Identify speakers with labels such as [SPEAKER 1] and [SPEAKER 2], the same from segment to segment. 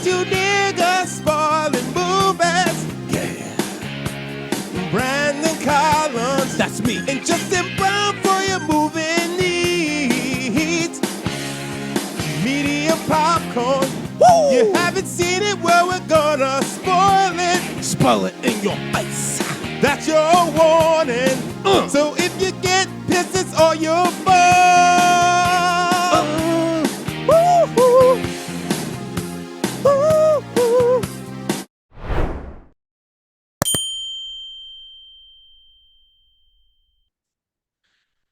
[SPEAKER 1] two niggas spoiling movies. Yeah. Brandon Collins, that's me, and Justin Brown for your movie needs. Medium popcorn. Woo! You haven't seen it, well, we're gonna spoil it. Spoil it in your face. That's your warning. So if you get pissed, it's all your fault. Woo-hoo. Woo-hoo.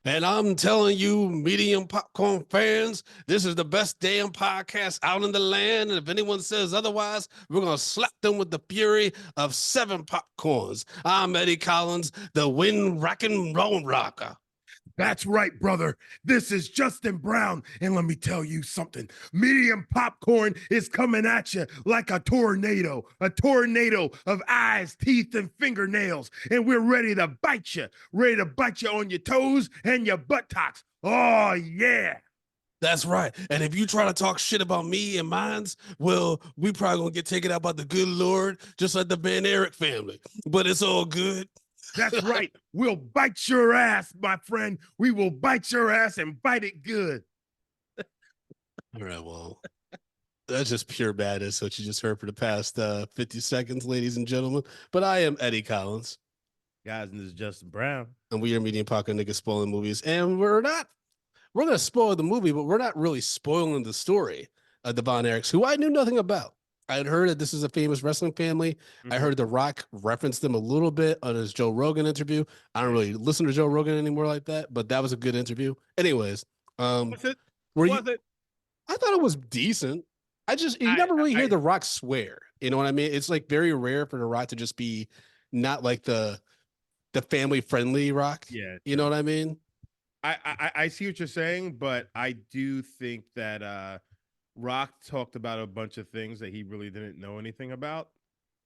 [SPEAKER 2] And I'm telling you, medium popcorn fans, this is the best damn podcast out in the land. And if anyone says otherwise, we're going to slap them with the fury of 7 popcorns. I'm Eddie Collins, the wind rockin' road rocker.
[SPEAKER 3] That's right, brother. This is Justin Brown. And let me tell you something. Medium popcorn is coming at you like a tornado of eyes, teeth, and fingernails. And we're ready to bite you on your toes and your buttocks. Oh, yeah.
[SPEAKER 2] That's right. And if you try to talk shit about me and mines, well, we probably going to get taken out by the good Lord, just like the Van Erich family. But it's all good.
[SPEAKER 3] That's right. We'll bite your ass, my friend. We will bite your ass and bite it good.
[SPEAKER 2] All right, well, that's just pure badass, what you just heard for the past 50 seconds, ladies and gentlemen. But I am Eddie Collins.
[SPEAKER 3] Guys, and this is Justin Brown.
[SPEAKER 2] And we are Medium Pocket Niggas spoiling movies. And we're going to spoil the movie, but we're not really spoiling the story of the Von Erichs, who I knew nothing about. I had heard that this is a famous wrestling family. I heard The Rock reference them a little bit on his Joe Rogan interview. I don't really listen to Joe Rogan anymore like that, but that was a good interview. Anyways,
[SPEAKER 3] Was it?
[SPEAKER 2] I thought it was decent. You never really hear The Rock swear. You know what I mean? It's like very rare for The Rock to just be not like the family friendly Rock.
[SPEAKER 3] Yeah.
[SPEAKER 2] You know what I mean?
[SPEAKER 3] I see what you're saying, but I do think that Rock talked about a bunch of things that he really didn't know anything about.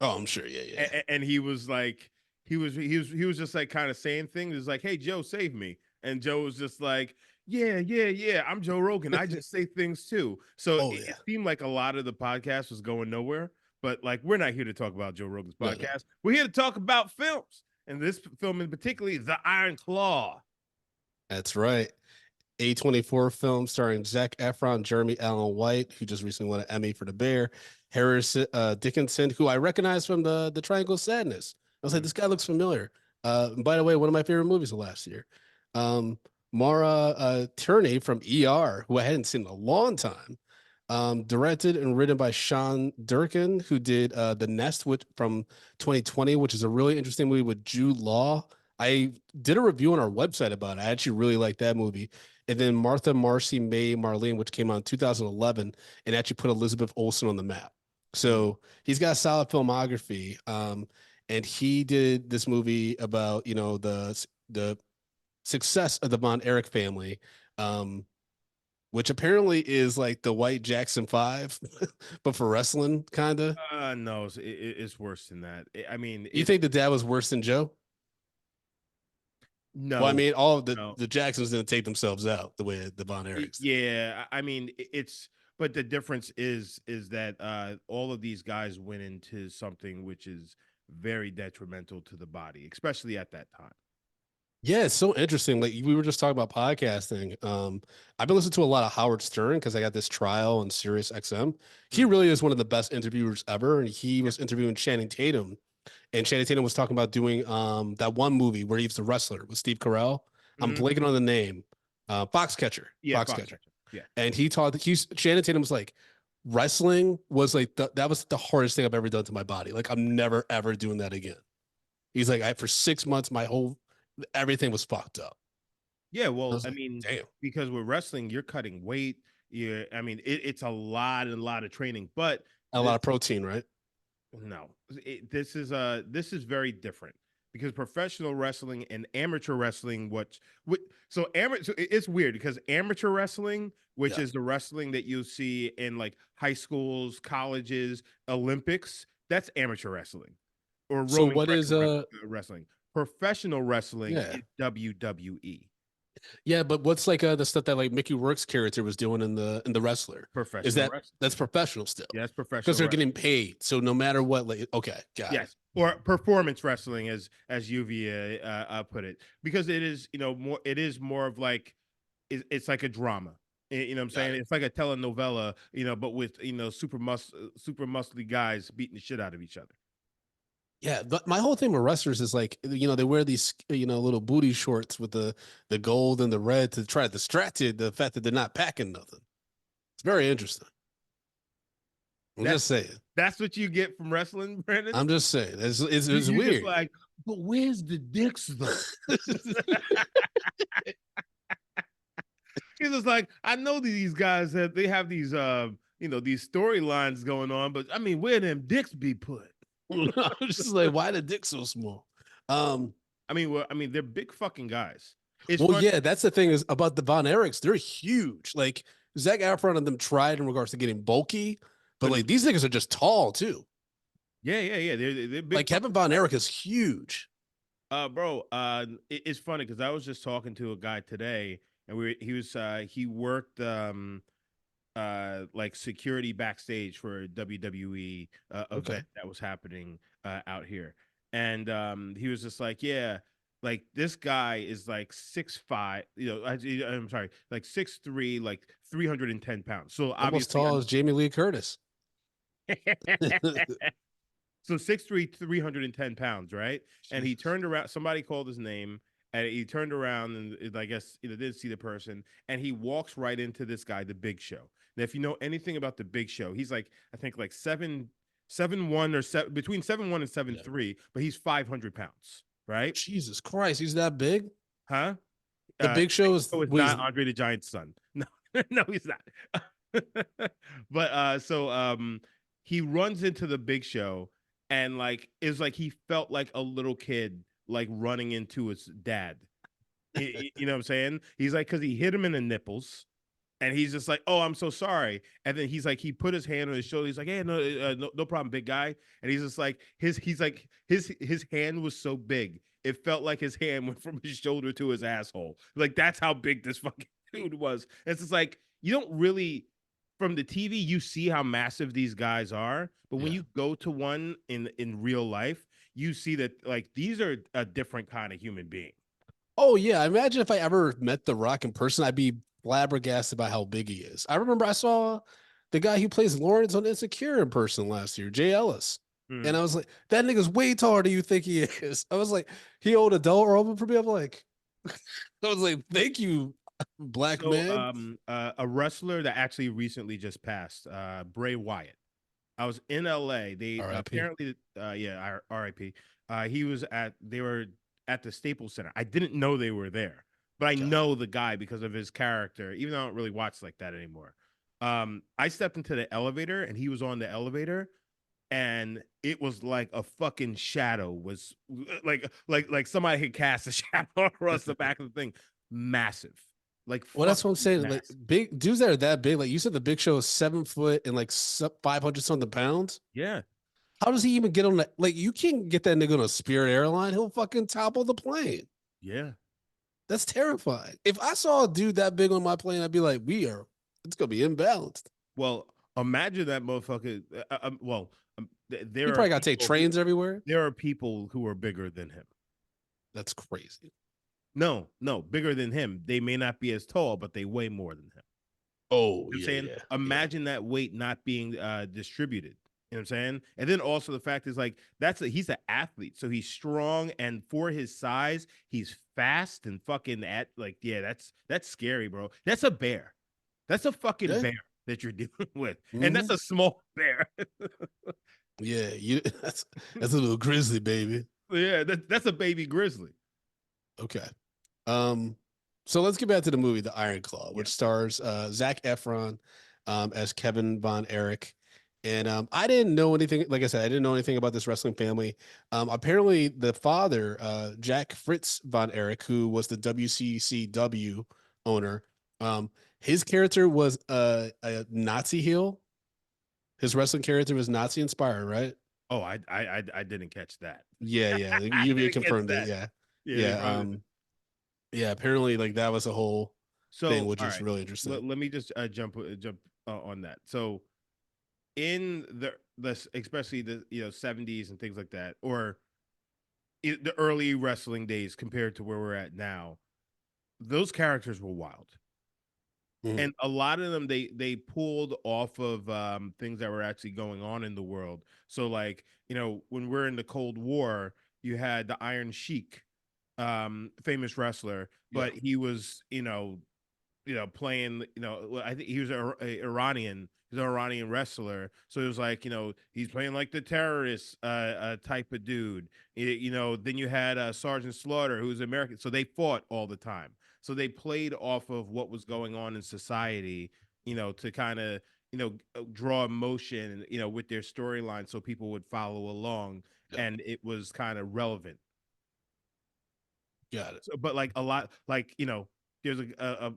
[SPEAKER 2] Oh, I'm sure. Yeah.
[SPEAKER 3] And he was like, he was just like kind of saying things. It's like, hey, Joe, save me. And Joe was just like, yeah. I'm Joe Rogan. I just say things too. So it seemed like a lot of the podcast was going nowhere. But like, we're not here to talk about Joe Rogan's podcast. No. We're here to talk about films. And this film in particular, The Iron Claw.
[SPEAKER 2] That's right. A24 film starring Zac Efron, Jeremy Allen White, who just recently won an Emmy for The Bear, Harris Dickinson, who I recognize from the Triangle of Sadness. I was like, this guy looks familiar. By the way, one of my favorite movies of last year. Maura Tierney from ER, who I hadn't seen in a long time. Directed and written by Sean Durkin, who did The Nest from 2020, which is a really interesting movie with Jude Law. I did a review on our website about it. I actually really like that movie. And then Martha, Marcy, May, Marlene, which came out in 2011 and actually put Elizabeth Olsen on the map. So he's got a solid filmography. And he did this movie about, the success of the Von Erich family, which apparently is like the White Jackson 5, but for wrestling, kind of.
[SPEAKER 3] No, it's worse than that. I mean,
[SPEAKER 2] you think the dad was worse than Joe?
[SPEAKER 3] No.
[SPEAKER 2] Well, I mean, all of the Jacksons didn't take themselves out the way the Von Erichs.
[SPEAKER 3] Yeah, I mean, but the difference is that all of these guys went into something which is very detrimental to the body, especially at that time.
[SPEAKER 2] Yeah, it's so interesting. Like we were just talking about podcasting. I've been listening to a lot of Howard Stern because I got this trial on Sirius XM. He really is one of the best interviewers ever, and he was interviewing Channing Tatum. And Channing Tatum was talking about doing that one movie where he's the wrestler with Steve Carell. I'm blanking on the name. Foxcatcher.
[SPEAKER 3] Yeah,
[SPEAKER 2] Foxcatcher.
[SPEAKER 3] Yeah.
[SPEAKER 2] And Channing Tatum was like, wrestling was like that was the hardest thing I've ever done to my body. Like I'm never ever doing that again. He's like, for 6 months, everything was fucked up.
[SPEAKER 3] Yeah, well, I mean, because with wrestling, you're cutting weight. Yeah, I mean, it's a lot of training, but
[SPEAKER 2] a lot of protein, right?
[SPEAKER 3] No, this is very different because professional wrestling and amateur wrestling, so it's weird because amateur wrestling, which is the wrestling that you see in like high schools, colleges, Olympics, that's amateur wrestling. Or
[SPEAKER 2] so what is
[SPEAKER 3] wrestling? Professional wrestling is WWE.
[SPEAKER 2] Yeah, but what's like the stuff that like Mickey Rourke's character was doing in the Wrestler? Is
[SPEAKER 3] Professional
[SPEAKER 2] that
[SPEAKER 3] wrestling.
[SPEAKER 2] that's professional still?
[SPEAKER 3] Yeah, it's
[SPEAKER 2] Because
[SPEAKER 3] professional
[SPEAKER 2] they're
[SPEAKER 3] wrestling.
[SPEAKER 2] getting paid. So no matter what, like okay, got it.
[SPEAKER 3] Yes, or performance wrestling, as Lluvia put it, because it is more. It is more of like it's like a drama. You know what I'm
[SPEAKER 2] Got
[SPEAKER 3] saying?
[SPEAKER 2] it.
[SPEAKER 3] It's like a telenovela, but with super muscly guys beating the shit out of each other.
[SPEAKER 2] Yeah, my whole thing with wrestlers is like they wear these little booty shorts with the gold and the red to try to distract you the fact that they're not packing nothing. It's very interesting. I'm
[SPEAKER 3] That's
[SPEAKER 2] just saying.
[SPEAKER 3] that's what you get from wrestling, Brandon.
[SPEAKER 2] I'm just saying. It's
[SPEAKER 3] You just
[SPEAKER 2] weird.
[SPEAKER 3] like, but where's the dicks though? He's just like, I know these guys they have these these storylines going on, but I mean, where them dicks be put?
[SPEAKER 2] I'm just like, why the dick so small?
[SPEAKER 3] I mean, they're big fucking guys. It's
[SPEAKER 2] Well,
[SPEAKER 3] fun.
[SPEAKER 2] yeah, that's the thing is about the Von Erichs. They're huge. Like Zac Efron and them tried in regards to getting bulky, but like these niggas are just tall too.
[SPEAKER 3] Yeah. They're big.
[SPEAKER 2] Like Kevin Von Erich is huge.
[SPEAKER 3] Bro, it's funny because I was just talking to a guy today, and he worked like security backstage for a WWE
[SPEAKER 2] Okay.
[SPEAKER 3] event that was happening out here. And he was just like, yeah, like this guy is like 6'5", I'm sorry, like 6'3", like 310 pounds. So
[SPEAKER 2] Almost
[SPEAKER 3] obviously
[SPEAKER 2] tall as Jamie Lee Curtis.
[SPEAKER 3] so 6'3", 310 pounds, right? And he turned around, somebody called his name, and he turned around and I guess didn't see the person, and he walks right into this guy, the Big Show. Now, if you know anything about the Big Show, he's like, I think like 7'1" or between 7'1" and 7'3", but he's 500 pounds, right?
[SPEAKER 2] Jesus Christ, he's that big?
[SPEAKER 3] Huh?
[SPEAKER 2] The Big Show is
[SPEAKER 3] it's not Andre the Giant's son. No, no, he's not. But he runs into the Big Show, and like it's like he felt like a little kid like running into his dad. You know what I'm saying? He's like, because he hit him in the nipples, and he's just like, "Oh, I'm so sorry." And then he's like, he put his hand on his shoulder. He's like, "Hey, no problem, big guy." And he's just like, his hand was so big, it felt like his hand went from his shoulder to his asshole. Like that's how big this fucking dude was. And it's just like you don't really, from the TV, you see how massive these guys are, but when you go to one in real life, you see that like these are a different kind of human being.
[SPEAKER 2] Oh yeah, imagine if I ever met The Rock in person, I'd be flabbergasted by how big he is. I remember I saw the guy who plays Lawrence on Insecure in person last year, Jay Ellis. And I was like, that nigga's way taller than you think he is. I was like, he owed a door open for me. I'm like, I was like, thank you, black man.
[SPEAKER 3] A wrestler that actually recently just passed, Bray Wyatt. I was in LA. They
[SPEAKER 2] R.I.P.
[SPEAKER 3] apparently, RIP. They were at the Staples Center. I didn't know they were there, but I know the guy because of his character, even though I don't really watch like that anymore. I stepped into the elevator and he was on the elevator, and it was like a fucking shadow was like somebody had cast a shadow across the back of the thing. Massive. Like,
[SPEAKER 2] Well, that's what I'm saying.
[SPEAKER 3] massive.
[SPEAKER 2] Like big dudes that are that big. Like you said, the Big Show is 7 foot and like 500 something pounds.
[SPEAKER 3] Yeah.
[SPEAKER 2] How does he even get on that? Like you can't get that nigga on a Spirit airline. He'll fucking topple the plane.
[SPEAKER 3] Yeah.
[SPEAKER 2] That's terrifying. If I saw a dude that big on my plane, I'd be like, it's gonna be imbalanced.
[SPEAKER 3] Well, imagine that motherfucker.
[SPEAKER 2] He probably got to take trains everywhere.
[SPEAKER 3] There are people who are bigger than him.
[SPEAKER 2] That's crazy.
[SPEAKER 3] No, bigger than him. They may not be as tall, but they weigh more than him.
[SPEAKER 2] Oh,
[SPEAKER 3] I'm saying, imagine that weight not being distributed. You know what I'm saying? And then also the fact is like he's an athlete, so he's strong, and for his size, he's fast and fucking that's scary, bro. That's a bear. That's a fucking bear that you're dealing with, and that's a small bear.
[SPEAKER 2] That's a little grizzly baby.
[SPEAKER 3] Yeah, that's a baby grizzly.
[SPEAKER 2] Okay. So let's get back to the movie, The Iron Claw, which stars Zac Efron as Kevin Von Erich. And I didn't know anything. Like I said, I didn't know anything about this wrestling family. Apparently, the father, Jack Fritz Von Erich, who was the WCCW owner, his character was a Nazi heel. His wrestling character was Nazi inspired, right?
[SPEAKER 3] Oh, I didn't catch that.
[SPEAKER 2] Yeah. You confirmed it. Yeah. Yeah, apparently, like that was a whole thing,
[SPEAKER 3] So,
[SPEAKER 2] which
[SPEAKER 3] all
[SPEAKER 2] is
[SPEAKER 3] right,
[SPEAKER 2] really interesting.
[SPEAKER 3] let me just jump on that. So, in the especially the 70s and things like that, or the early wrestling days compared to where we're at now, those characters were wild.
[SPEAKER 2] Mhm.
[SPEAKER 3] And a lot of them they pulled off of things that were actually going on in the world. So like, when we're in the Cold War, you had the Iron Sheik, famous wrestler,
[SPEAKER 2] Yeah,
[SPEAKER 3] but he was, playing, I think he was a Iranian. He's an Iranian wrestler, so it was like, he's playing like the terrorist type of dude. Then you had Sergeant Slaughter, who was American. So they fought all the time. So they played off of what was going on in society, to kind of draw emotion, with their storyline, so people would follow along,
[SPEAKER 2] yeah,
[SPEAKER 3] and it was kind of relevant.
[SPEAKER 2] got it.
[SPEAKER 3] So, but like a lot, like there's a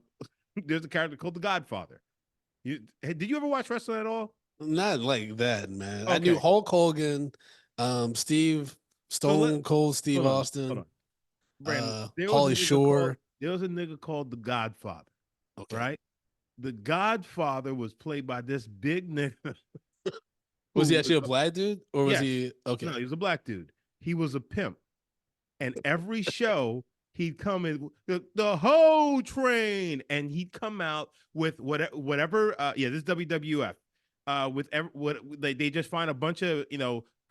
[SPEAKER 3] there's a character called the Godfather. Did you ever watch wrestling at all?
[SPEAKER 2] Not like that, man. I knew
[SPEAKER 3] Okay,
[SPEAKER 2] Hulk Hogan, Steve
[SPEAKER 3] so
[SPEAKER 2] Stone Cold, Steve
[SPEAKER 3] hold on,
[SPEAKER 2] Austin,
[SPEAKER 3] Brandon.
[SPEAKER 2] Pauly Shore.
[SPEAKER 3] There was a nigga called the Godfather,
[SPEAKER 2] Okay,
[SPEAKER 3] right? The Godfather was played by this big nigga
[SPEAKER 2] was
[SPEAKER 3] who
[SPEAKER 2] he
[SPEAKER 3] was
[SPEAKER 2] actually a black dude, or was
[SPEAKER 3] yes,
[SPEAKER 2] he okay?
[SPEAKER 3] no, he was a black dude. He was a pimp, and every show he'd come in the whole train, and he'd come out with whatever. Yeah, this is WWF. With what they just find a bunch of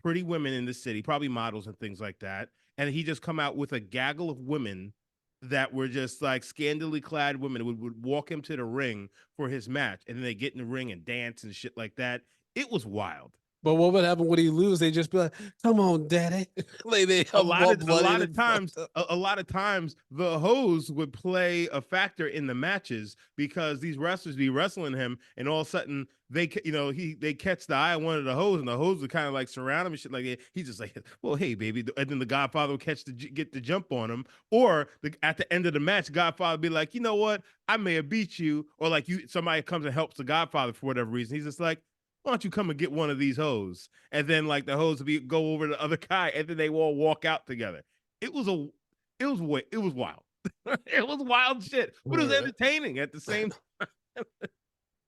[SPEAKER 3] pretty women in the city, probably models and things like that, and he just come out with a gaggle of women that were just like scantily clad women would walk him to the ring for his match, and then they get in the ring and dance and shit like that. It was wild.
[SPEAKER 2] But what would happen when he lose? They just be like, "Come on, daddy!" Like they have him all
[SPEAKER 3] A
[SPEAKER 2] bloodied
[SPEAKER 3] lot of
[SPEAKER 2] and
[SPEAKER 3] times
[SPEAKER 2] fucked up.
[SPEAKER 3] a lot of times the hose would play a factor in the matches, because these wrestlers be wrestling him, and all of a sudden they catch the eye of one of the hose, and the hose would kind of like surround him and shit like that. He's just like, well, hey baby, and then the Godfather would get the jump on him, or at the end of the match, Godfather would be like, you know what, I may have beat you, or like somebody comes and helps the Godfather for whatever reason. He's just like, why don't you come and get one of these hoes? And then like the hoes would go over to the other guy, and then they all walk out together. It was a, it was wild. It was wild shit, but it was
[SPEAKER 2] Right.
[SPEAKER 3] entertaining at the same.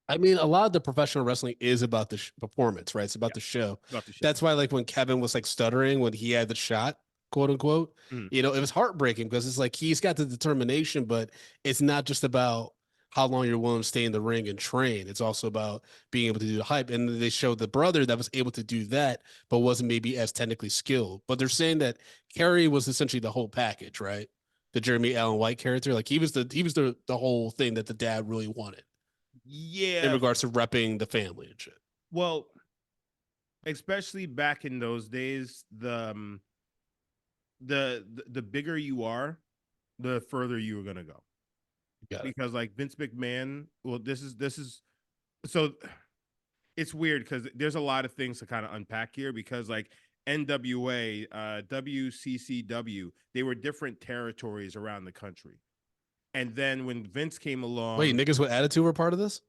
[SPEAKER 2] I mean, a lot of the professional wrestling is about the performance, right? It's about
[SPEAKER 3] Yeah,
[SPEAKER 2] the show.
[SPEAKER 3] about the show.
[SPEAKER 2] That's why, like, when Kevin was like stuttering when he had the shot, quote unquote,
[SPEAKER 3] Mm.
[SPEAKER 2] it was heartbreaking because it's like he's got the determination, but it's not just about how long you're willing to stay in the ring and train. It's also about being able to do the hype. And they showed the brother that was able to do that, but wasn't maybe as technically skilled. But they're saying that Kerry was essentially the whole package, right? The Jeremy Allen White character, like he was the whole thing that the dad really wanted in
[SPEAKER 3] Yeah,
[SPEAKER 2] regards to repping the family and shit.
[SPEAKER 3] well, especially back in those days, the bigger you are, the further you are gonna go.
[SPEAKER 2] Got it.
[SPEAKER 3] Because like Vince McMahon, well, this is so it's weird because there's a lot of things to kind of unpack here, because like NWA, WCCW, they were different territories around the country. And then when Vince came
[SPEAKER 2] Wait,
[SPEAKER 3] along,
[SPEAKER 2] niggas with attitude were part of this?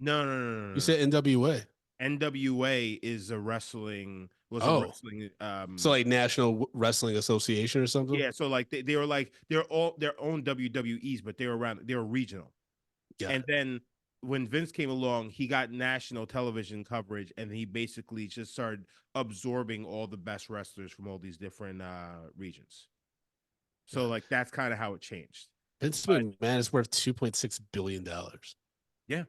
[SPEAKER 3] no, no, no, no,
[SPEAKER 2] You
[SPEAKER 3] no, no.
[SPEAKER 2] said NWA.
[SPEAKER 3] NWA is a wrestling was a
[SPEAKER 2] Oh,
[SPEAKER 3] wrestling
[SPEAKER 2] so like National Wrestling Association or something?
[SPEAKER 3] yeah, so like they were like they're all their own WWEs, but they were regional.
[SPEAKER 2] Got
[SPEAKER 3] And
[SPEAKER 2] it.
[SPEAKER 3] then when Vince came along, he got national television coverage, and he basically just started absorbing all the best wrestlers from all these different regions. So
[SPEAKER 2] Got it.
[SPEAKER 3] like that's kind of how it changed.
[SPEAKER 2] Vince
[SPEAKER 3] But
[SPEAKER 2] McMahon is worth $2.6 billion.
[SPEAKER 3] yeah,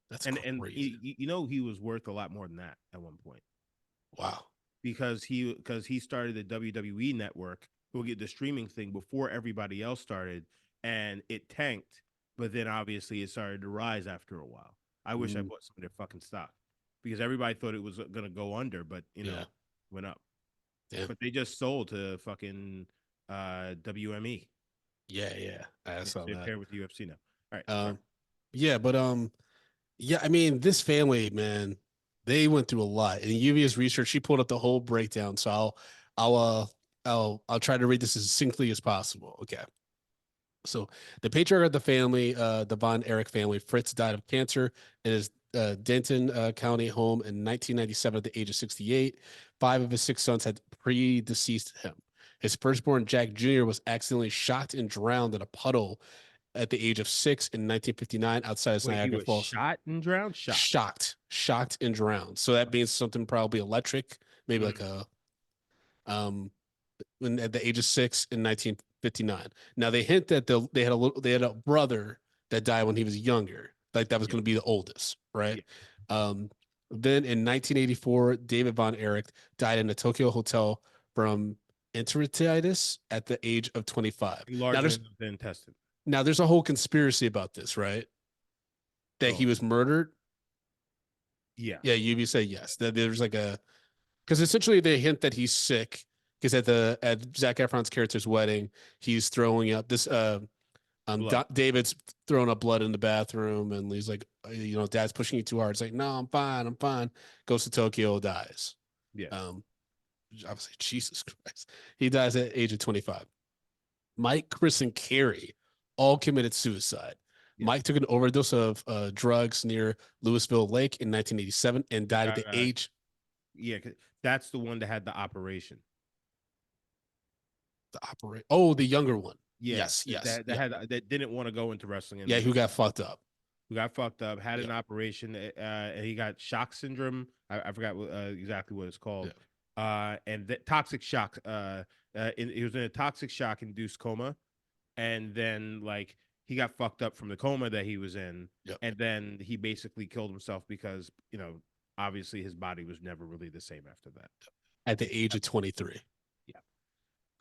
[SPEAKER 2] That's
[SPEAKER 3] and
[SPEAKER 2] crazy.
[SPEAKER 3] he was worth a lot more than that at one point,
[SPEAKER 2] Wow.
[SPEAKER 3] because he started the WWE network, who get the streaming thing before everybody else started, and it tanked. But then obviously it started to rise after a while. I wish I
[SPEAKER 2] Mm,
[SPEAKER 3] bought some of their fucking stock, because everybody thought it was gonna go under, but
[SPEAKER 2] yeah.
[SPEAKER 3] went up.
[SPEAKER 2] Damn.
[SPEAKER 3] But they just sold to fucking WME.
[SPEAKER 2] Yeah, yeah. I
[SPEAKER 3] Yeah,
[SPEAKER 2] saw
[SPEAKER 3] they're
[SPEAKER 2] that.
[SPEAKER 3] paired with the UFC now. All right, sorry.
[SPEAKER 2] Um, yeah, but yeah, I mean, this family, man, they went through a lot. In Yuvia's research, she pulled up the whole breakdown. So I'll, uh, I'll try to read this as succinctly as possible. Okay. So the patriarch of the family, the Von Erich family, Fritz died of cancer in his Denton County home in 1997 at the age of 68. Five of his six sons had predeceased him. His firstborn, Jack Jr., was accidentally shocked and drowned in a puddle at the age of 6 in 1959 outside of
[SPEAKER 3] Wait, he
[SPEAKER 2] Niagara
[SPEAKER 3] was
[SPEAKER 2] Falls.
[SPEAKER 3] shot and drowned?
[SPEAKER 2] Shocked and drowned. So that means something probably electric, maybe like a when at the age of 6 in 1959. Now they hint that they had a brother that died when he was younger, like that was going to be the oldest, right? Then in 1984, David Von Erich died in a Tokyo hotel from enteritis at the age of 25.
[SPEAKER 3] Larger than the intestine.
[SPEAKER 2] Now there's a whole conspiracy about this, right? That he was murdered.
[SPEAKER 3] Yeah.
[SPEAKER 2] Yeah, you say yes. That there's like a because essentially they hint that he's sick because at Zac Efron's character's wedding, he's throwing up this David's throwing up blood in the bathroom and he's like, dad's pushing you too hard. It's like, no, I'm fine. Goes to Tokyo, dies.
[SPEAKER 3] Yeah.
[SPEAKER 2] I was like, Jesus Christ. He dies at the age of 25. Mike, Chris, and Carrie all committed suicide. Yeah. Mike took an overdose of drugs near Louisville Lake in 1987 and died at the age.
[SPEAKER 3] Yeah, that's the one that had the operation.
[SPEAKER 2] The younger one.
[SPEAKER 3] Yeah,
[SPEAKER 2] yes.
[SPEAKER 3] That didn't want to go into wrestling.
[SPEAKER 2] Yeah, who got fucked up.
[SPEAKER 3] Had an operation, and he got shock syndrome. I forgot exactly what it's called. Yeah. And the toxic shock. He was in a toxic shock induced coma, and then like he got fucked up from the coma that he was in, and then he basically killed himself because obviously his body was never really the same after that.
[SPEAKER 2] At the age of 23.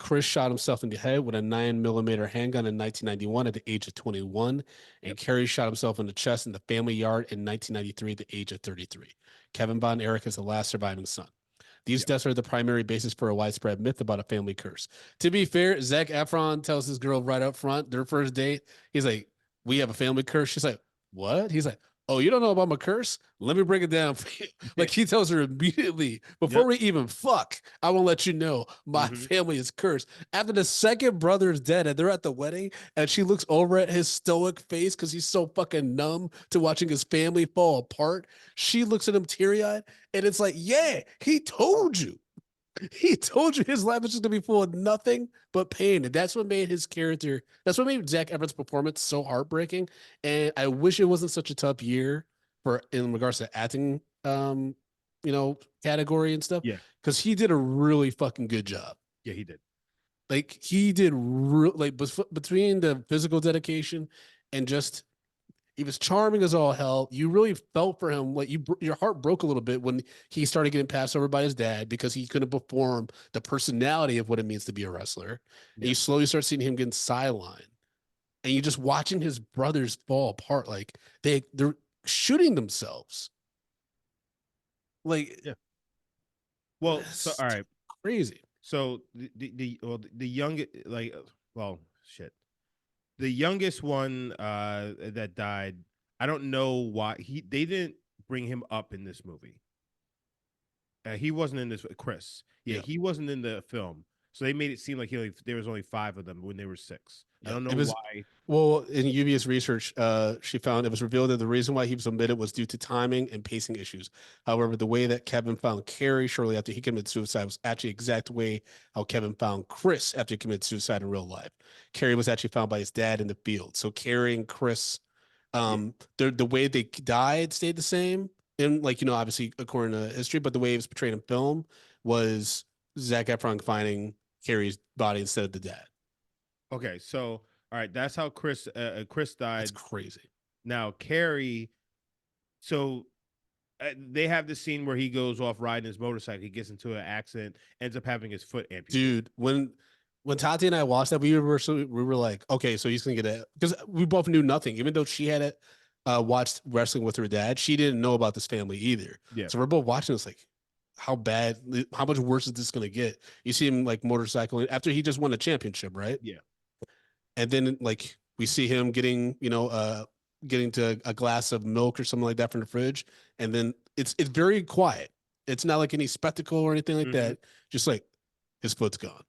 [SPEAKER 2] Chris shot himself in the head with a 9mm handgun in 1991 at the age of 21, and Carrie shot himself in the chest in the family yard in 1993 at the age of 33. Kevin Von Erich is the last surviving son. These deaths are the primary basis for a widespread myth about a family curse. To be fair, Zac Efron tells his girl right up front, their first date, he's like, we have a family curse. She's like, what? He's like, oh, you don't know about my curse? Let me break it down for you. Like he tells her immediately, before we even fuck, I will let you know my family is cursed. After the second brother is dead and they're at the wedding and she looks over at his stoic face because he's so fucking numb to watching his family fall apart. She looks at him teary-eyed and it's like, yeah, he told you. He told you his life was just going to be full of nothing but pain. And that's what made his character, that's what made Zac Efron's performance so heartbreaking. And I wish it wasn't such a tough year in regards to acting, category and stuff.
[SPEAKER 3] Yeah.
[SPEAKER 2] Because he did a really fucking good job.
[SPEAKER 3] Yeah, he did.
[SPEAKER 2] Like he did between the physical dedication and just, he was charming as all hell. You really felt for him. Like your heart broke a little bit when he started getting passed over by his dad because he couldn't perform the personality of what it means to be a wrestler. Yeah. And you slowly start seeing him getting sidelined. And you're just watching his brothers fall apart. Like they're shooting themselves. Like,
[SPEAKER 3] well, so all right,
[SPEAKER 2] crazy.
[SPEAKER 3] So the youngest, the youngest one that died, I don't know why they didn't bring him up in this movie. He wasn't in this. Chris, he wasn't in the film, so they made it seem like there was only 5 of them when they were 6. I don't know why.
[SPEAKER 2] Well, in Lluvia's research, she found it was revealed that the reason why he was omitted was due to timing and pacing issues. However, the way that Kevin found Carrie shortly after he committed suicide was actually the exact way how Kevin found Chris after he committed suicide in real life. Carrie was actually found by his dad in the field. So Carrie and Chris, the way they died stayed the same. And obviously according to history, but the way it was portrayed in film was Zac Efron finding Carrie's body instead of the dad.
[SPEAKER 3] Okay, so all right, that's how Chris died.
[SPEAKER 2] That's crazy.
[SPEAKER 3] Now Carrie, so they have this scene where he goes off riding his motorcycle. He gets into an accident, ends up having his foot amputated.
[SPEAKER 2] Dude, when Tati and I watched that, we were like, okay, so he's gonna get it because we both knew nothing. Even though she had watched wrestling with her dad, she didn't know about this family either. Yeah. So we're both watching this like, how much worse is this gonna get? You see him like motorcycling after he just won a championship, right?
[SPEAKER 3] Yeah.
[SPEAKER 2] And then we see him getting to a glass of milk or something like that from the fridge. And then it's very quiet. It's not like any spectacle or anything like that. Just like his foot's gone.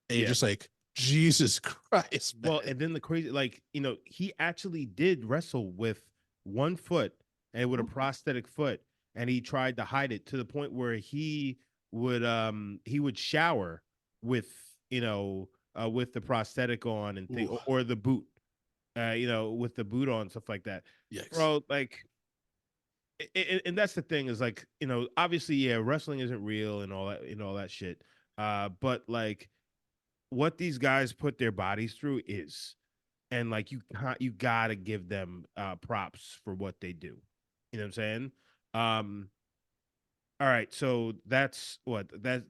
[SPEAKER 2] And you're just like, Jesus Christ, man.
[SPEAKER 3] Well, and then the crazy, he actually did wrestle with one foot and with a prosthetic foot. And he tried to hide it to the point where he would shower with with the prosthetic on and thing,
[SPEAKER 2] Ooh,
[SPEAKER 3] or the boot, with the boot on, stuff like that,
[SPEAKER 2] yikes.
[SPEAKER 3] bro. Like, and that's the thing is like, obviously, yeah, wrestling isn't real and all that shit. But like what these guys put their bodies through is, and like you gotta give them props for what they do. You know what I'm saying? Um, all right, so that's what that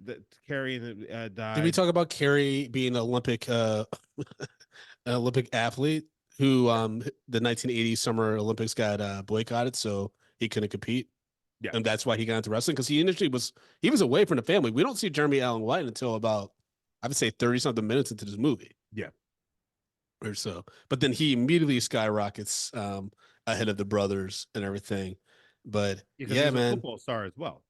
[SPEAKER 3] Carrie
[SPEAKER 2] Did we
[SPEAKER 3] died.
[SPEAKER 2] talk about Carrie being an Olympic an Olympic athlete who the 1980 Summer Olympics got boycotted, so he couldn't compete,
[SPEAKER 3] Yeah,
[SPEAKER 2] and that's why he got into wrestling because he initially was away from the family. We don't see Jeremy Allen White until about I would say 30 something minutes into this movie
[SPEAKER 3] yeah,
[SPEAKER 2] or so, but then he immediately skyrockets ahead of the brothers and everything. But
[SPEAKER 3] because he
[SPEAKER 2] yeah,
[SPEAKER 3] was a
[SPEAKER 2] man,
[SPEAKER 3] football star as well.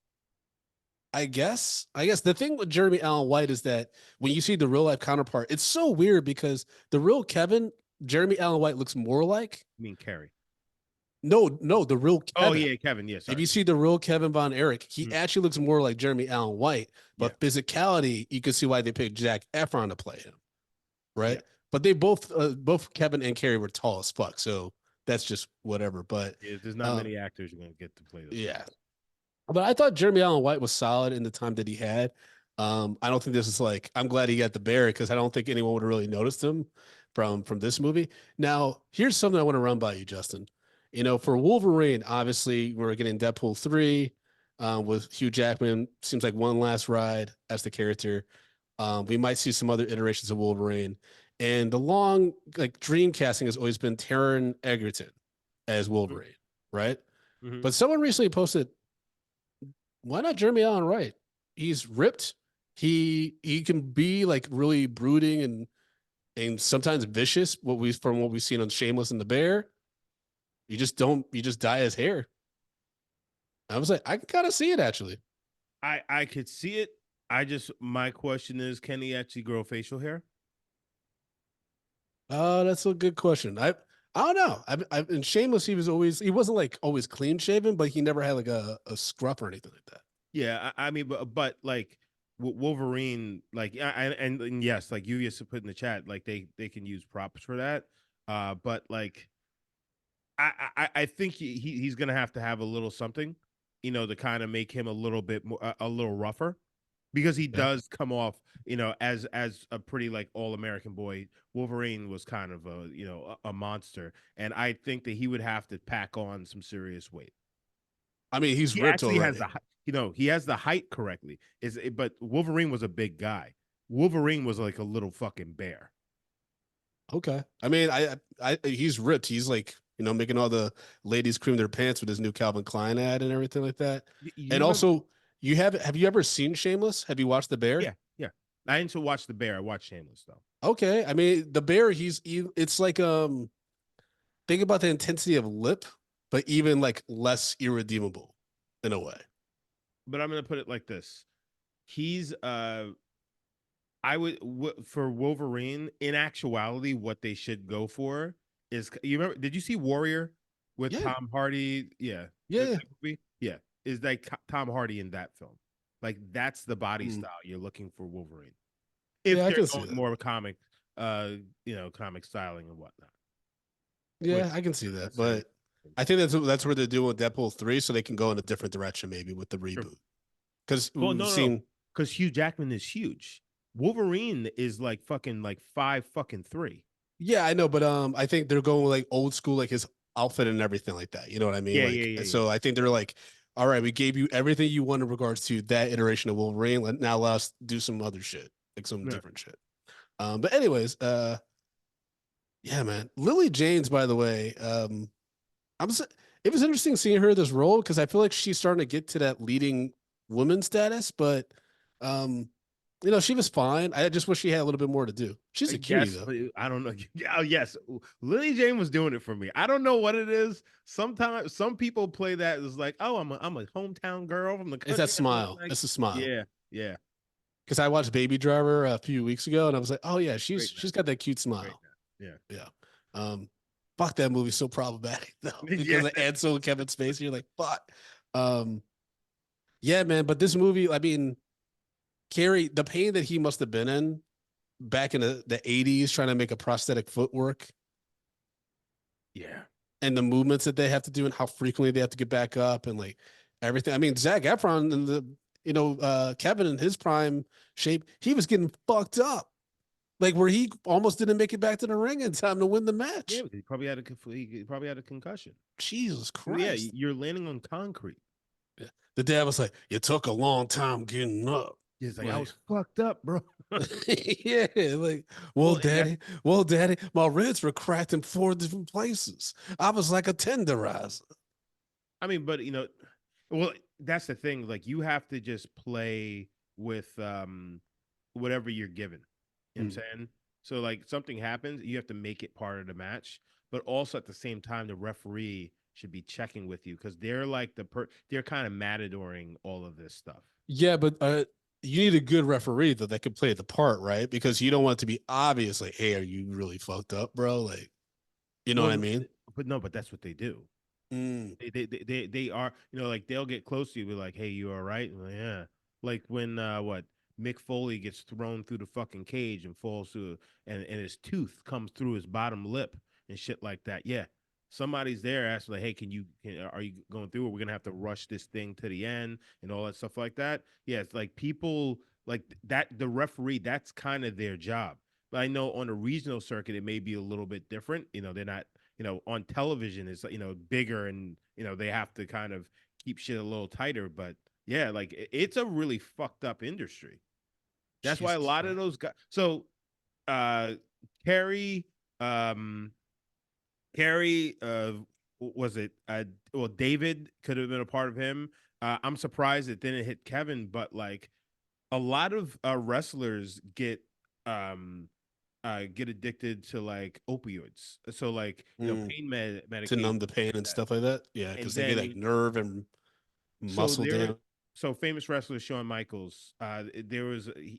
[SPEAKER 2] I guess the thing with Jeremy Allen White is that when you see the real life counterpart, it's so weird because the real Kevin, Jeremy Allen White looks more like.
[SPEAKER 3] I mean, Carrie.
[SPEAKER 2] No, the real
[SPEAKER 3] Oh
[SPEAKER 2] Kevin.
[SPEAKER 3] yeah, Kevin. Yeah,
[SPEAKER 2] If
[SPEAKER 3] sorry.
[SPEAKER 2] you see the real Kevin Von Erich, he
[SPEAKER 3] Mhm.
[SPEAKER 2] actually looks more like Jeremy Allen White,
[SPEAKER 3] Yeah,
[SPEAKER 2] but physicality, you can see why they picked Zac Efron to play him,
[SPEAKER 3] yeah.
[SPEAKER 2] right? But they both Kevin and Carrie were tall as fuck, so that's just whatever. But
[SPEAKER 3] There's not
[SPEAKER 2] um,
[SPEAKER 3] many actors you're gonna get to play those
[SPEAKER 2] yeah,
[SPEAKER 3] roles.
[SPEAKER 2] but I thought Jeremy Allen White was solid in the time that he had. I don't think this is like I'm glad he got the bear because I don't think anyone would have really noticed him from this movie. Now, here's something I want to run by you, Justin. For Wolverine, obviously we're getting Deadpool 3 with Hugh Jackman. Seems like one last ride as the character. We might see some other iterations of Wolverine. And the long like dream casting has always been Taron Egerton as Wolverine, right?
[SPEAKER 3] Mm-hmm.
[SPEAKER 2] But someone recently posted why not Jeremy Allen Wright? He's ripped. He can be like really brooding and sometimes vicious. What we've seen on Shameless and the Bear. You just dye his hair. I was like, I can kind of see it actually.
[SPEAKER 3] I could see it. My question is, can he actually grow facial hair?
[SPEAKER 2] That's a good question. I don't know. In Shameless, he wasn't like always clean shaven, but he never had like a scruff or anything like that.
[SPEAKER 3] Yeah, I mean, but like Wolverine, like and yes, like you used to put in the chat, like they can use props for that. But like I think he's gonna have to have a little something, to kind of make him a little bit more a little rougher, because he
[SPEAKER 2] Yeah.
[SPEAKER 3] does come off, as a pretty like all American boy. Wolverine was kind of a monster, and I think that he would have to pack on some serious weight.
[SPEAKER 2] I mean, he's
[SPEAKER 3] He
[SPEAKER 2] ripped
[SPEAKER 3] actually has
[SPEAKER 2] already.
[SPEAKER 3] the he has the height correctly. But Wolverine was a big guy. Wolverine was like a little fucking bear.
[SPEAKER 2] Okay. I mean, he's ripped. He's like, making all the ladies cream their pants with his new Calvin Klein ad and everything like that.
[SPEAKER 3] You
[SPEAKER 2] And
[SPEAKER 3] remember?
[SPEAKER 2] also, have you ever seen Shameless? Have you watched The Bear?
[SPEAKER 3] Yeah, yeah. I didn't watch the bear. I watched Shameless though.
[SPEAKER 2] Okay. I mean, The Bear, it's like think about the intensity of Lip, but even like less irredeemable in a way.
[SPEAKER 3] But I'm gonna put it like this: he's I would for Wolverine. In actuality, what they should go for is, you remember? Did you see Warrior with
[SPEAKER 2] Yeah.
[SPEAKER 3] Tom Hardy? Yeah,
[SPEAKER 2] Yeah.
[SPEAKER 3] movie. Yeah, is like Tom Hardy in that film? Like that's the body
[SPEAKER 2] Mm.
[SPEAKER 3] style you're looking for Wolverine.
[SPEAKER 2] Yeah,
[SPEAKER 3] If
[SPEAKER 2] I
[SPEAKER 3] they're
[SPEAKER 2] can see
[SPEAKER 3] going
[SPEAKER 2] that.
[SPEAKER 3] more comic, comic styling and whatnot.
[SPEAKER 2] Yeah,
[SPEAKER 3] Which
[SPEAKER 2] I can see
[SPEAKER 3] not
[SPEAKER 2] that.
[SPEAKER 3] necessarily
[SPEAKER 2] But I think that's where they're doing with Deadpool 3, so they can go in a different direction maybe with the
[SPEAKER 3] true.
[SPEAKER 2] reboot. Because
[SPEAKER 3] Well,
[SPEAKER 2] we've
[SPEAKER 3] no,
[SPEAKER 2] seen.
[SPEAKER 3] because Hugh Jackman is huge. Wolverine is like fucking like 5'3".
[SPEAKER 2] Yeah, I know, but I think they're going with like old school, like his outfit and everything like that. You know what I mean?
[SPEAKER 3] Yeah,
[SPEAKER 2] Like,
[SPEAKER 3] yeah, yeah,
[SPEAKER 2] so
[SPEAKER 3] yeah.
[SPEAKER 2] I think they're like, all right, we gave you everything you want in regards to that iteration of Wolverine. Now let us do some other shit, like some
[SPEAKER 3] Yeah.
[SPEAKER 2] different shit. But anyways, yeah, man. Lily James, by the way, I'm. It was interesting seeing her in this role because I feel like she's starting to get to that leading woman status, but um, she was fine. I just wish she had a little bit more to do. She's a cutie
[SPEAKER 3] Yes,
[SPEAKER 2] though.
[SPEAKER 3] I don't know. Oh, yes, Lily Jane was doing it for me. I don't know what it is. Sometimes some people play that as like, oh, I'm a hometown girl from the
[SPEAKER 2] It's that
[SPEAKER 3] country. And I'm
[SPEAKER 2] smile.
[SPEAKER 3] like,
[SPEAKER 2] It's a smile.
[SPEAKER 3] yeah, yeah,
[SPEAKER 2] Because I watched Baby Driver a few weeks ago, and I was like, oh yeah, she's
[SPEAKER 3] great
[SPEAKER 2] she's
[SPEAKER 3] man,
[SPEAKER 2] got that cute
[SPEAKER 3] great
[SPEAKER 2] smile.
[SPEAKER 3] man.
[SPEAKER 2] Yeah. Um, fuck that movie's so problematic though
[SPEAKER 3] Yeah,
[SPEAKER 2] because
[SPEAKER 3] yeah.
[SPEAKER 2] of Ansel and Kevin Spacey. You're like, fuck. Um, yeah, man. But this movie, I mean, Carrie, the pain that he must have been in back in the 80s trying to make a prosthetic footwork.
[SPEAKER 3] Yeah.
[SPEAKER 2] And the movements that they have to do and how frequently they have to get back up and like everything. I mean, Zac Efron and Kevin in his prime shape, he was getting fucked up. Like where he almost didn't make it back to the ring in time to win the match.
[SPEAKER 3] Yeah, he probably had a concussion.
[SPEAKER 2] Jesus Christ.
[SPEAKER 3] Yeah, you're landing on concrete.
[SPEAKER 2] Yeah. The dad was like, "You took a long time getting up."
[SPEAKER 3] He's like, I was fucked up, bro.
[SPEAKER 2] Yeah, like, well, daddy, my ribs were cracked in 4 different places. I was like a tenderizer.
[SPEAKER 3] I mean, but well, that's the thing. Like, you have to just play with whatever you're given. You know what I'm saying? So, like, something happens, you have to make it part of the match, but also at the same time, the referee should be checking with you because they're like they're kind of matadoring all of this stuff.
[SPEAKER 2] Yeah, but you need a good referee that could play the part, right? Because you don't want it to be obvious, like, hey, are you really fucked up, bro? Like, you know what I mean?
[SPEAKER 3] But that's what they do. They are, like they'll get close to you, be like, hey, you all right? And like, yeah. Like when Mick Foley gets thrown through the fucking cage and falls through, and his tooth comes through his bottom lip and shit like that. Yeah. Somebody's there asking like, hey, are you going through it? We're gonna have to rush this thing to the end and all that stuff like that. Yeah, it's like people like that, the referee, that's kind of their job. But I know on a regional circuit, it may be a little bit different. They're not, on television it's, bigger and, they have to kind of keep shit a little tighter. But yeah, like it's a really fucked up industry. That's why a lot of those guys. So, Carrie, was it? Well, David could have been a part of him. I'm surprised it didn't hit Kevin, but like a lot of wrestlers get addicted to like opioids. So like pain medication
[SPEAKER 2] to numb the pain and stuff like that. Yeah, because they get like nerve and muscle damage.
[SPEAKER 3] So famous wrestler Shawn Michaels,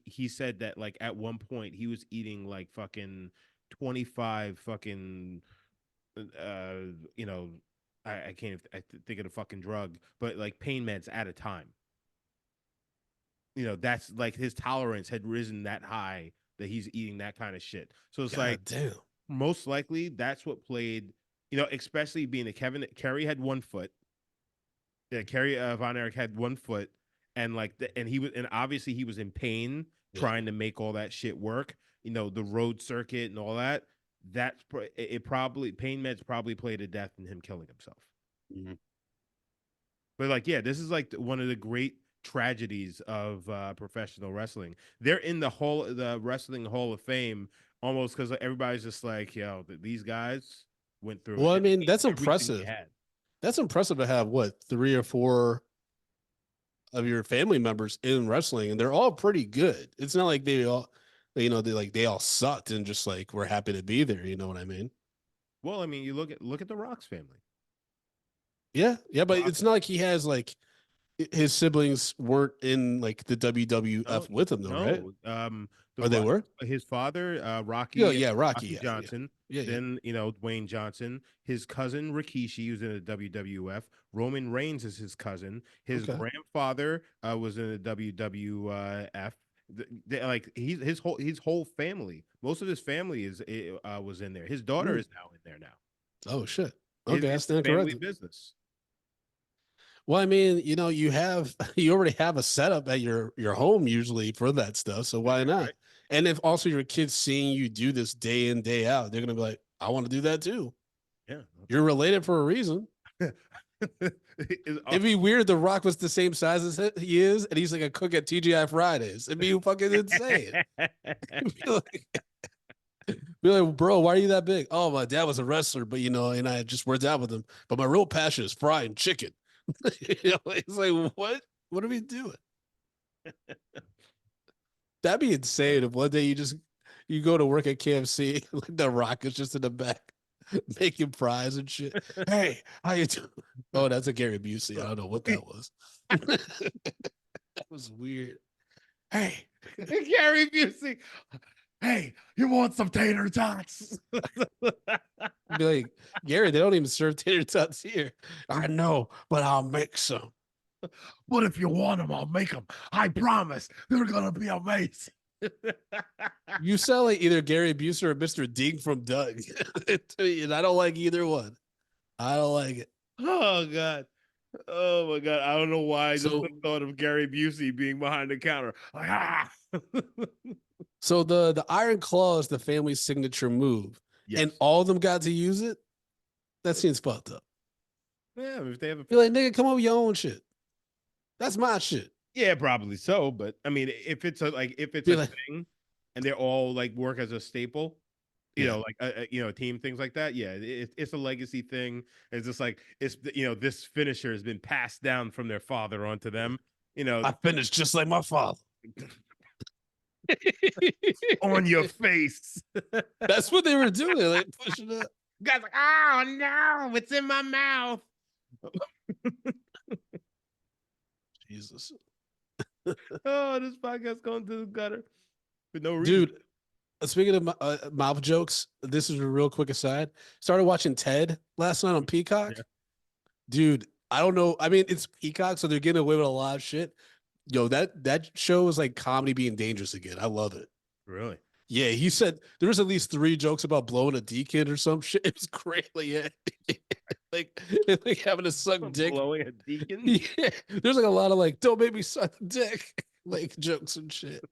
[SPEAKER 3] he said that like at one point he was eating like fucking 25 fucking I can't think of the fucking drug, but like pain meds at a time. That's like his tolerance had risen that high that he's eating that kind of shit. So it's
[SPEAKER 2] damn.
[SPEAKER 3] Most likely that's what played, especially being Kerry had 1 foot. Yeah, Kerry Von Erich had 1 foot, and and obviously he was in pain trying to make all that shit work. The road circuit and all that. Pain meds probably played a death in him killing himself. But like, yeah, this is like one of the great tragedies of professional wrestling. They're in the Wrestling Hall of Fame almost because everybody's just like, these guys went through.
[SPEAKER 2] Well, I mean, that's impressive. That's impressive to have 3 or 4 of your family members in wrestling, and they're all pretty good. It's not like they all sucked and just like we're happy to be there. You know what I mean?
[SPEAKER 3] Well, I mean, you look at the Rock's family.
[SPEAKER 2] Yeah, but it's not like he has like his siblings weren't in like the WWF with him though, right? They were?
[SPEAKER 3] His father, Rocky.
[SPEAKER 2] Rocky
[SPEAKER 3] Johnson. Yeah. Then Dwayne Johnson. His cousin Rikishi was in the WWF. Roman Reigns is his cousin. His grandfather was in the WWF. His whole family. Most of his family was in there. His daughter is now in there now.
[SPEAKER 2] Oh shit! Okay, that's not
[SPEAKER 3] family
[SPEAKER 2] correct.
[SPEAKER 3] Business.
[SPEAKER 2] Well, I mean, you already have a setup at your home usually for that stuff. So why not? Right. And if also your kids seeing you do this day in, day out, they're gonna be like, I want to do that too.
[SPEAKER 3] Yeah.
[SPEAKER 2] You're related for a reason. It'd be weird. The Rock was the same size as he is, and he's like a cook at TGI Fridays. It'd be fucking insane. Be like, bro, why are you that big? Oh, my dad was a wrestler, but and I just worked out with him. But my real passion is frying chicken. It's like, what? What are we doing? That'd be insane if one day you go to work at KFC, like the Rock is just in the back making fries and shit. Hey, how you doing? Oh, that's a Gary Busey. I don't know what that was. That was weird. Hey,
[SPEAKER 3] Gary Busey. Hey, you want some tater tots?
[SPEAKER 2] Be like, Gary, they don't even serve tater tots here. I know, but I'll make some.
[SPEAKER 3] But if you want them, I'll make them. I promise they're gonna be amazing.
[SPEAKER 2] You sound like either Gary Busey or Mr. Ding from Doug. And I don't like either one. I don't like it.
[SPEAKER 3] Oh God. Oh my God. I don't know why I just
[SPEAKER 2] So,
[SPEAKER 3] thought of Gary Busey being behind the counter. Like, ah.
[SPEAKER 2] so the Iron Claw is the family's signature move,
[SPEAKER 3] Yes.
[SPEAKER 2] and all of them got to use it. That seems fucked up.
[SPEAKER 3] Yeah, if they have a
[SPEAKER 2] You're like, nigga, come up with your own shit. That's my shit.
[SPEAKER 3] yeah, probably so. But I mean, if it's a
[SPEAKER 2] Be like,
[SPEAKER 3] thing and they're all like work as a staple, you
[SPEAKER 2] Yeah.
[SPEAKER 3] know, like team things like that. Yeah, it's a legacy thing. It's just like it's this finisher has been passed down from their father onto them.
[SPEAKER 2] I finished just like my father.
[SPEAKER 3] On your face.
[SPEAKER 2] That's what they were doing. Like pushing it.
[SPEAKER 3] Guys like, oh no, it's in my mouth.
[SPEAKER 2] Jesus.
[SPEAKER 3] Oh, this podcast going to the gutter for no reason.
[SPEAKER 2] Dude, speaking of mouth jokes, this is a real quick aside. Started watching Ted last night on Peacock.
[SPEAKER 3] Yeah.
[SPEAKER 2] Dude, I don't know. I mean, it's Peacock, so they're getting away with a lot of shit. Yo, that show is like comedy being dangerous again. I love it.
[SPEAKER 3] Really?
[SPEAKER 2] Yeah, he said there was at least 3 jokes about blowing a deacon or some shit. It was great. Like, yeah. like having to suck dick.
[SPEAKER 3] Blowing a deacon?
[SPEAKER 2] Yeah. There's like a lot of like, don't make me suck dick, like jokes and shit.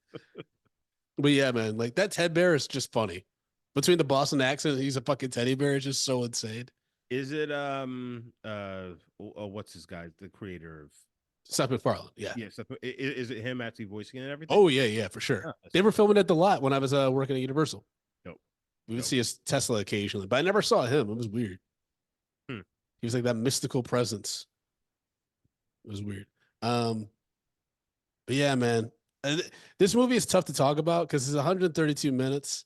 [SPEAKER 2] But yeah, man, like that Ted Bear is just funny. Between the Boston accent, he's a fucking teddy bear. It's just so insane.
[SPEAKER 3] Is it what's his guy, the creator of
[SPEAKER 2] Seth MacFarlane, yeah.
[SPEAKER 3] Is it him actually voicing it and everything?
[SPEAKER 2] Oh yeah, for sure. They were filming at the lot when I was working at Universal.
[SPEAKER 3] Nope.
[SPEAKER 2] We would see his Tesla occasionally, but I never saw him. It was weird. He was like that mystical presence. It was weird. But yeah, man, this movie is tough to talk about because it's 132 minutes,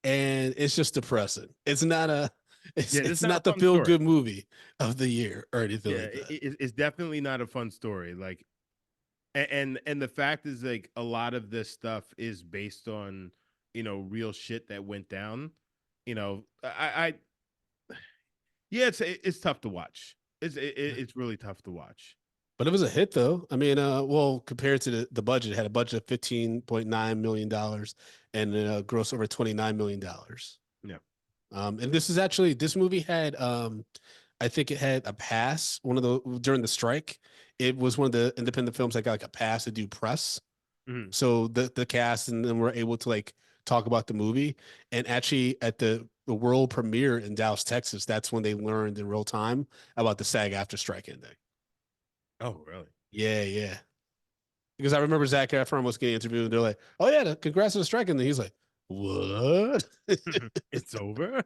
[SPEAKER 2] and it's just depressing. It's not a. It's not the feel good movie of the year or anything like that.
[SPEAKER 3] It's definitely not a fun story. Like, and the fact is, like, a lot of this stuff is based on real shit that went down. It's tough to watch. It's really tough to watch.
[SPEAKER 2] But it was a hit, though. I mean, well, compared to the budget, it had a budget of $15.9 million and gross over $29 million.
[SPEAKER 3] Yeah.
[SPEAKER 2] And this movie had, I think it had a pass, during the strike. It was one of the independent films that got like a pass to do press.
[SPEAKER 3] Mm-hmm.
[SPEAKER 2] So the cast and then were able to like talk about the movie. And actually at the world premiere in Dallas, Texas, that's when they learned in real time about the SAG-AFTRA strike ending.
[SPEAKER 3] Oh, really?
[SPEAKER 2] Yeah. Because I remember Zac Efron was getting interviewed and they're like, oh yeah, congrats on the strike. And then he's like, what?
[SPEAKER 3] It's over?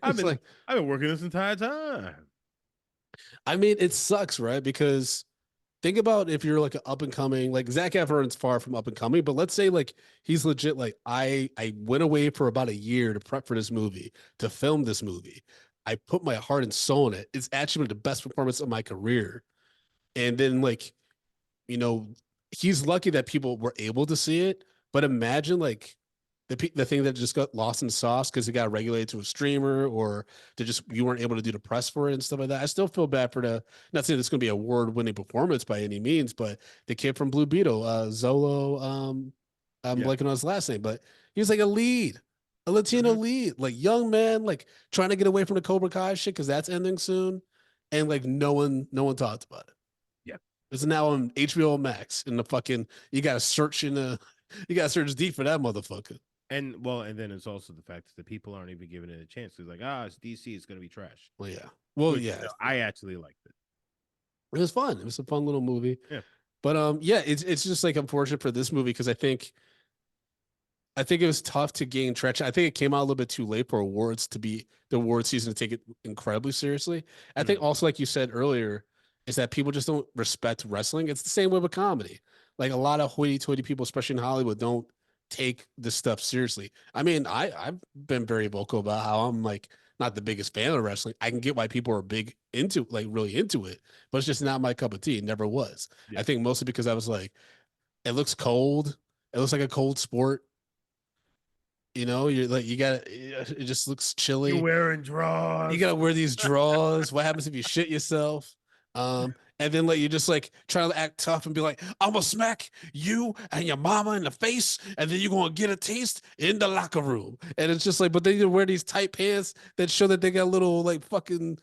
[SPEAKER 3] I've been working this entire time.
[SPEAKER 2] I mean, it sucks, right? Because think about if you're like an up and coming, like Zac Efron's far from up and coming, but let's say like he's legit, like I went away for about a year to prep for this movie, to film this movie. I put my heart and soul in it. It's actually one of the best performances of my career. And then like, he's lucky that people were able to see it, but imagine like the thing that just got lost in the sauce because it got regulated to a streamer or you weren't able to do the press for it and stuff like that. I still feel bad for not saying it's going to be a award-winning performance by any means, but the kid from Blue Beetle, Zolo, I'm blanking on his last name, but he was like a Latino lead, like young man, like trying to get away from the Cobra Kai shit because that's ending soon, and like no one talked about it.
[SPEAKER 3] Yeah,
[SPEAKER 2] it's now on HBO Max in the fucking. You got to search deep for that motherfucker.
[SPEAKER 3] And then it's also the fact that the people aren't even giving it a chance. It's like, it's DC, it's gonna be trash.
[SPEAKER 2] Well, yeah. Well, yeah.
[SPEAKER 3] I actually liked it.
[SPEAKER 2] It was fun. It was a fun little movie.
[SPEAKER 3] Yeah.
[SPEAKER 2] But yeah, it's just like unfortunate for this movie because I think it was tough to gain traction. I think it came out a little bit too late for awards to be the award season to take it incredibly seriously. I think also, like you said earlier, is that people just don't respect wrestling. It's the same way with comedy. Like a lot of hoity-toity people, especially in Hollywood, don't take this stuff seriously. I mean, I've been very vocal about how I'm like not the biggest fan of wrestling. I can get why people are really into it, but it's just not my cup of tea. It never was. Yeah. I think mostly because I was like, it looks cold. It looks like a cold sport. You're like, it just looks chilly.
[SPEAKER 3] You're wearing drawers.
[SPEAKER 2] You got to wear these drawers. What happens if you shit yourself? And and then like you just like try to act tough and be like, I'm gonna smack you and your mama in the face, and then you're gonna get a taste in the locker room. And it's just like, but they wear these tight pants that show that they got little like fucking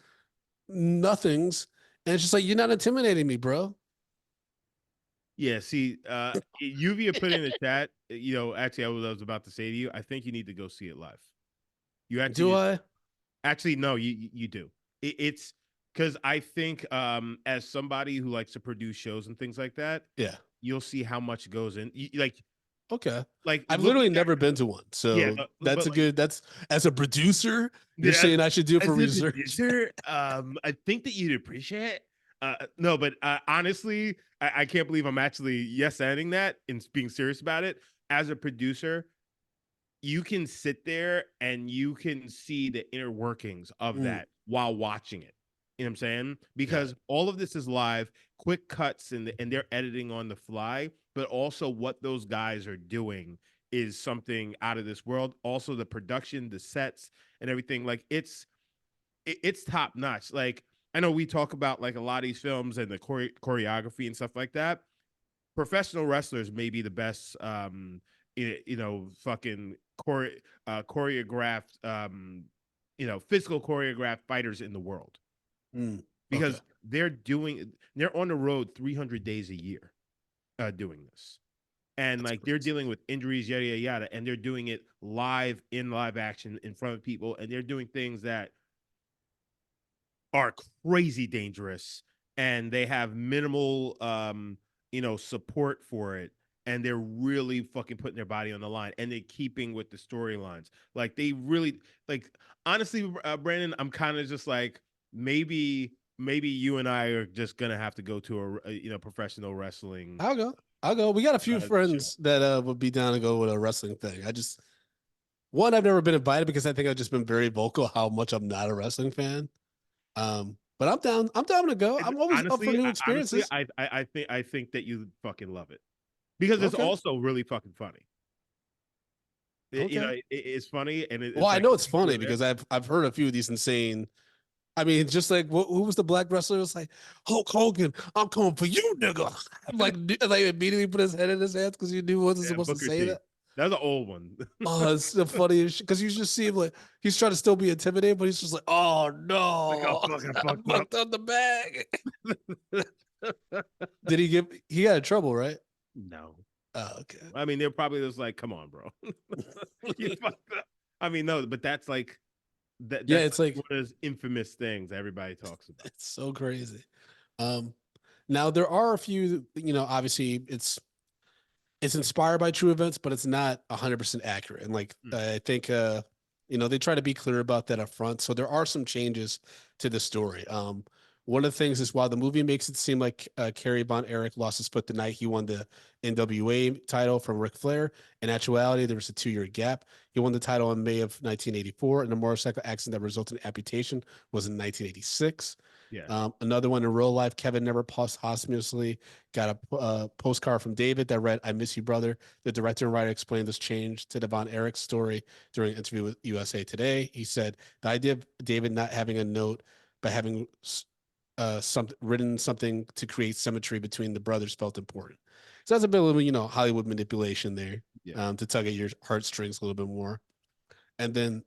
[SPEAKER 2] nothings, and it's just like, you're not intimidating me, bro.
[SPEAKER 3] Yeah, see, Lluvia put in the chat, actually, I was about to say to you, I think you need to go see it live. You actually
[SPEAKER 2] Do I?
[SPEAKER 3] actually no, you do. It's because I think as somebody who likes to produce shows and things like that,
[SPEAKER 2] Yeah.
[SPEAKER 3] you'll see how much goes in.
[SPEAKER 2] Okay.
[SPEAKER 3] Like
[SPEAKER 2] I've
[SPEAKER 3] looking
[SPEAKER 2] literally
[SPEAKER 3] at,
[SPEAKER 2] never been to one.
[SPEAKER 3] yeah,
[SPEAKER 2] So
[SPEAKER 3] but
[SPEAKER 2] that's a
[SPEAKER 3] like,
[SPEAKER 2] good, that's as a producer, you're
[SPEAKER 3] yeah,
[SPEAKER 2] saying I should do it for
[SPEAKER 3] as a
[SPEAKER 2] research.
[SPEAKER 3] producer, I think that you'd appreciate it. No, but honestly, I can't believe I'm actually yes-anding that and being serious about it. As a producer, you can sit there and you can see the inner workings of
[SPEAKER 2] Mm,
[SPEAKER 3] that while watching it. You know what I'm saying?
[SPEAKER 2] yeah.
[SPEAKER 3] Because all of this is live, quick cuts, and they're editing on the fly, but also what those guys are doing is something out of this world. Also, the production, the sets, and everything. Like it's top notch. Like I know we talk about like a lot of these films and the choreography and stuff like that. Professional wrestlers may be the best fucking choreographed physical choreographed fighters in the world
[SPEAKER 2] Mm, okay.
[SPEAKER 3] because they're on the road 300 days a year doing this, and
[SPEAKER 2] That's
[SPEAKER 3] like they're
[SPEAKER 2] crazy.
[SPEAKER 3] dealing with injuries, yada yada yada, and they're doing it live in live action in front of people, and they're doing things that are crazy dangerous, and they have minimal support for it, and they're really fucking putting their body on the line, and they're keeping with the storylines. Like they really, like, honestly, Brandon, I'm kind of just like, maybe you and I are just gonna have to go to a professional wrestling
[SPEAKER 2] I'll go. I'll go. We got a few
[SPEAKER 3] show.
[SPEAKER 2] friends that would be down to go with a wrestling thing. One, I've never been invited because I think I've just been very vocal how much I'm not a wrestling fan. But I'm down. I'm down to go. I'm always up for
[SPEAKER 3] Honestly,
[SPEAKER 2] new
[SPEAKER 3] honestly,
[SPEAKER 2] experiences.
[SPEAKER 3] I think that you fucking love it because it's
[SPEAKER 2] Okay.
[SPEAKER 3] also really fucking funny.
[SPEAKER 2] Okay.
[SPEAKER 3] It's funny, and
[SPEAKER 2] Well,
[SPEAKER 3] it's
[SPEAKER 2] I
[SPEAKER 3] like
[SPEAKER 2] know it's funny
[SPEAKER 3] there.
[SPEAKER 2] because I've heard a few of these insane. I mean, just like who was the black wrestler? It was like Hulk Hogan. I'm coming for you, nigga. Like immediately put his head in his hands because you knew he wasn't
[SPEAKER 3] Yeah,
[SPEAKER 2] supposed to
[SPEAKER 3] Booker
[SPEAKER 2] say
[SPEAKER 3] T.
[SPEAKER 2] that.
[SPEAKER 3] That's an old one.
[SPEAKER 2] Oh, it's the funniest because you just see him like he's trying to still be intimidated, but he's just like, oh
[SPEAKER 3] Like, oh
[SPEAKER 2] no,
[SPEAKER 3] fuck, I
[SPEAKER 2] I
[SPEAKER 3] fucked up.
[SPEAKER 2] fucked up the bag. Did he got in trouble, right?
[SPEAKER 3] No,
[SPEAKER 2] Oh, okay.
[SPEAKER 3] I mean they're probably just like, come on, bro, you fucked up. I mean, no, but that's like that.
[SPEAKER 2] Yeah,
[SPEAKER 3] That's
[SPEAKER 2] it's like
[SPEAKER 3] one of those infamous things everybody talks about.
[SPEAKER 2] it's so crazy. Um, Now there are a few, obviously it's inspired by true events, but it's not 100% accurate. And like
[SPEAKER 3] Hmm.
[SPEAKER 2] I think they try to be clear about that up front. So there are some changes to the story. One of the things is while the movie makes it seem like Kerry Von Erich lost his foot the night he won the NWA title from Ric Flair, in actuality, there was a 2-year gap. He won the title in May of 1984, and the motorcycle accident that resulted in amputation was in 1986.
[SPEAKER 3] Yeah,
[SPEAKER 2] Another one in real life, Kevin never posthumously got a postcard from David that read, I miss you, brother. The director and writer explained this change to the Von Erich story during an interview with USA Today. He said, the idea of David not having a note, but having written something to create symmetry between the brothers felt important. So that's a bit of, Hollywood manipulation there
[SPEAKER 3] yeah.
[SPEAKER 2] to tug at your heartstrings a little bit more. And then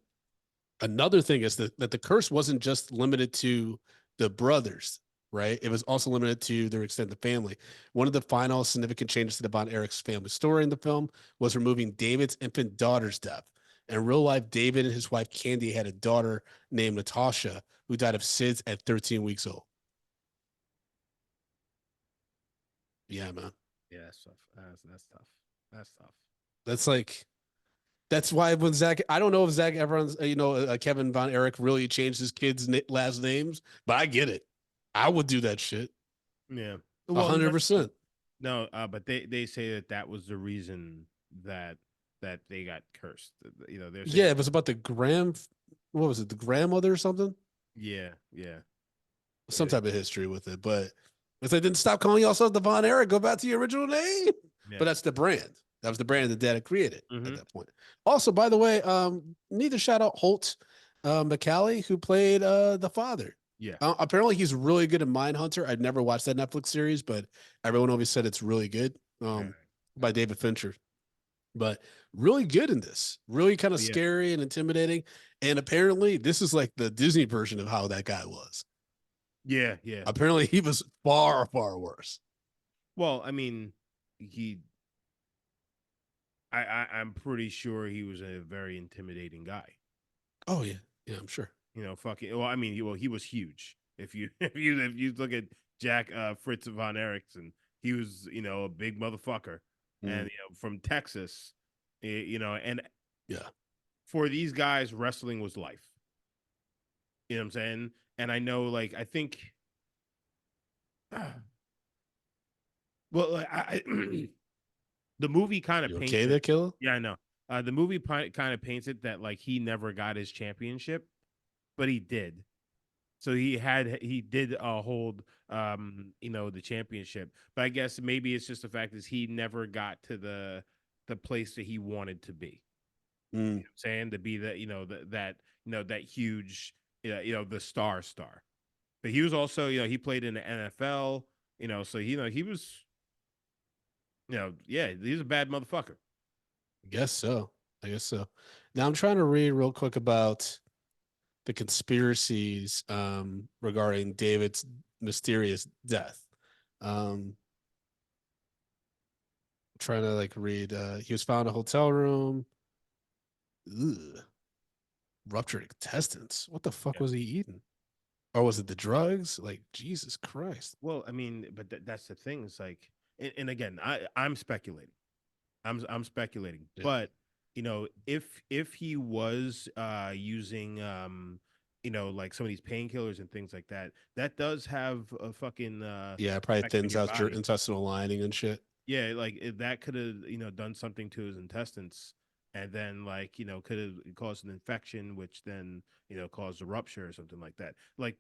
[SPEAKER 2] another thing is that the curse wasn't just limited to the brothers, right? It was also limited to their extended family. One of the final significant changes to the Von Erich's family story in the film was removing David's infant daughter's death. In real life, David and his wife Candy had a daughter named Natasha who died of SIDS at 13 weeks old. Yeah, man.
[SPEAKER 3] Yeah, that's tough. That's tough. That's tough.
[SPEAKER 2] That's like that's why when I don't know if Zac Efron's, Kevin Von Erich really changed his kids' last names, but I get it. I would do that shit.
[SPEAKER 3] Yeah.
[SPEAKER 2] A
[SPEAKER 3] Well,
[SPEAKER 2] hundred percent.
[SPEAKER 3] no, but they say that was the reason that they got cursed. They're saying,
[SPEAKER 2] Yeah, it was about what was it, the grandmother or something?
[SPEAKER 3] yeah, yeah,
[SPEAKER 2] Some type of history with it. But it's like, then stop calling yourself the Von Erich. Go back to your original name.
[SPEAKER 3] yeah.
[SPEAKER 2] But that's the brand. That was the brand that Dad had created at
[SPEAKER 3] Mhm.
[SPEAKER 2] that point. Also, by the way, need to shout out Holt McCallie, who played the father.
[SPEAKER 3] Yeah.
[SPEAKER 2] Apparently, he's really good at Mindhunter. I'd never watched that Netflix series, but everyone always said it's really good.
[SPEAKER 3] Right.
[SPEAKER 2] By David Fincher, but really good in this. Really kind of
[SPEAKER 3] Yeah.
[SPEAKER 2] scary and intimidating. And apparently, this is like the Disney version of how that guy was.
[SPEAKER 3] Yeah. Yeah.
[SPEAKER 2] Apparently, he was far, far worse.
[SPEAKER 3] Well, I mean, he. I'm pretty sure he was a very intimidating guy.
[SPEAKER 2] Oh yeah, yeah, I'm sure.
[SPEAKER 3] You know, fucking. Well, I mean, he was huge. If you if you look at Jack Fritz von Erickson, he was a big motherfucker, and from Texas, and
[SPEAKER 2] Yeah,
[SPEAKER 3] for these guys, wrestling was life. You know what I'm saying? And I know, like, I think, well, the movie kind of
[SPEAKER 2] you
[SPEAKER 3] paints
[SPEAKER 2] okay
[SPEAKER 3] it.
[SPEAKER 2] there, killer?
[SPEAKER 3] Yeah, I know. The movie kind of paints it that like he never got his championship, but he did. So he did hold the championship. But I guess maybe it's just the fact is he never got to the place that he wanted to be. You know what I'm saying, to be that that huge the star. But he was also he played in the NFL, so he was yeah, he's a bad motherfucker.
[SPEAKER 2] I guess so. I guess so. Now I'm trying to read real quick about the conspiracies regarding David's mysterious death. Trying to like read. He was found in a hotel room. Ugh. Ruptured intestines. What the fuck
[SPEAKER 3] Yeah.
[SPEAKER 2] was he eating? Or was it the drugs? Like Jesus Christ.
[SPEAKER 3] Well, I mean, but that's the thing. It's like, and again, I'm speculating. I'm speculating,
[SPEAKER 2] Yeah.
[SPEAKER 3] but if he was using like some of these painkillers and things like that, that does have a fucking
[SPEAKER 2] Yeah, probably
[SPEAKER 3] effect on
[SPEAKER 2] thins
[SPEAKER 3] your
[SPEAKER 2] out your
[SPEAKER 3] body.
[SPEAKER 2] intestinal lining and shit.
[SPEAKER 3] Yeah, like that could have done something to his intestines, and then like could have caused an infection, which then caused a rupture or something like that. Like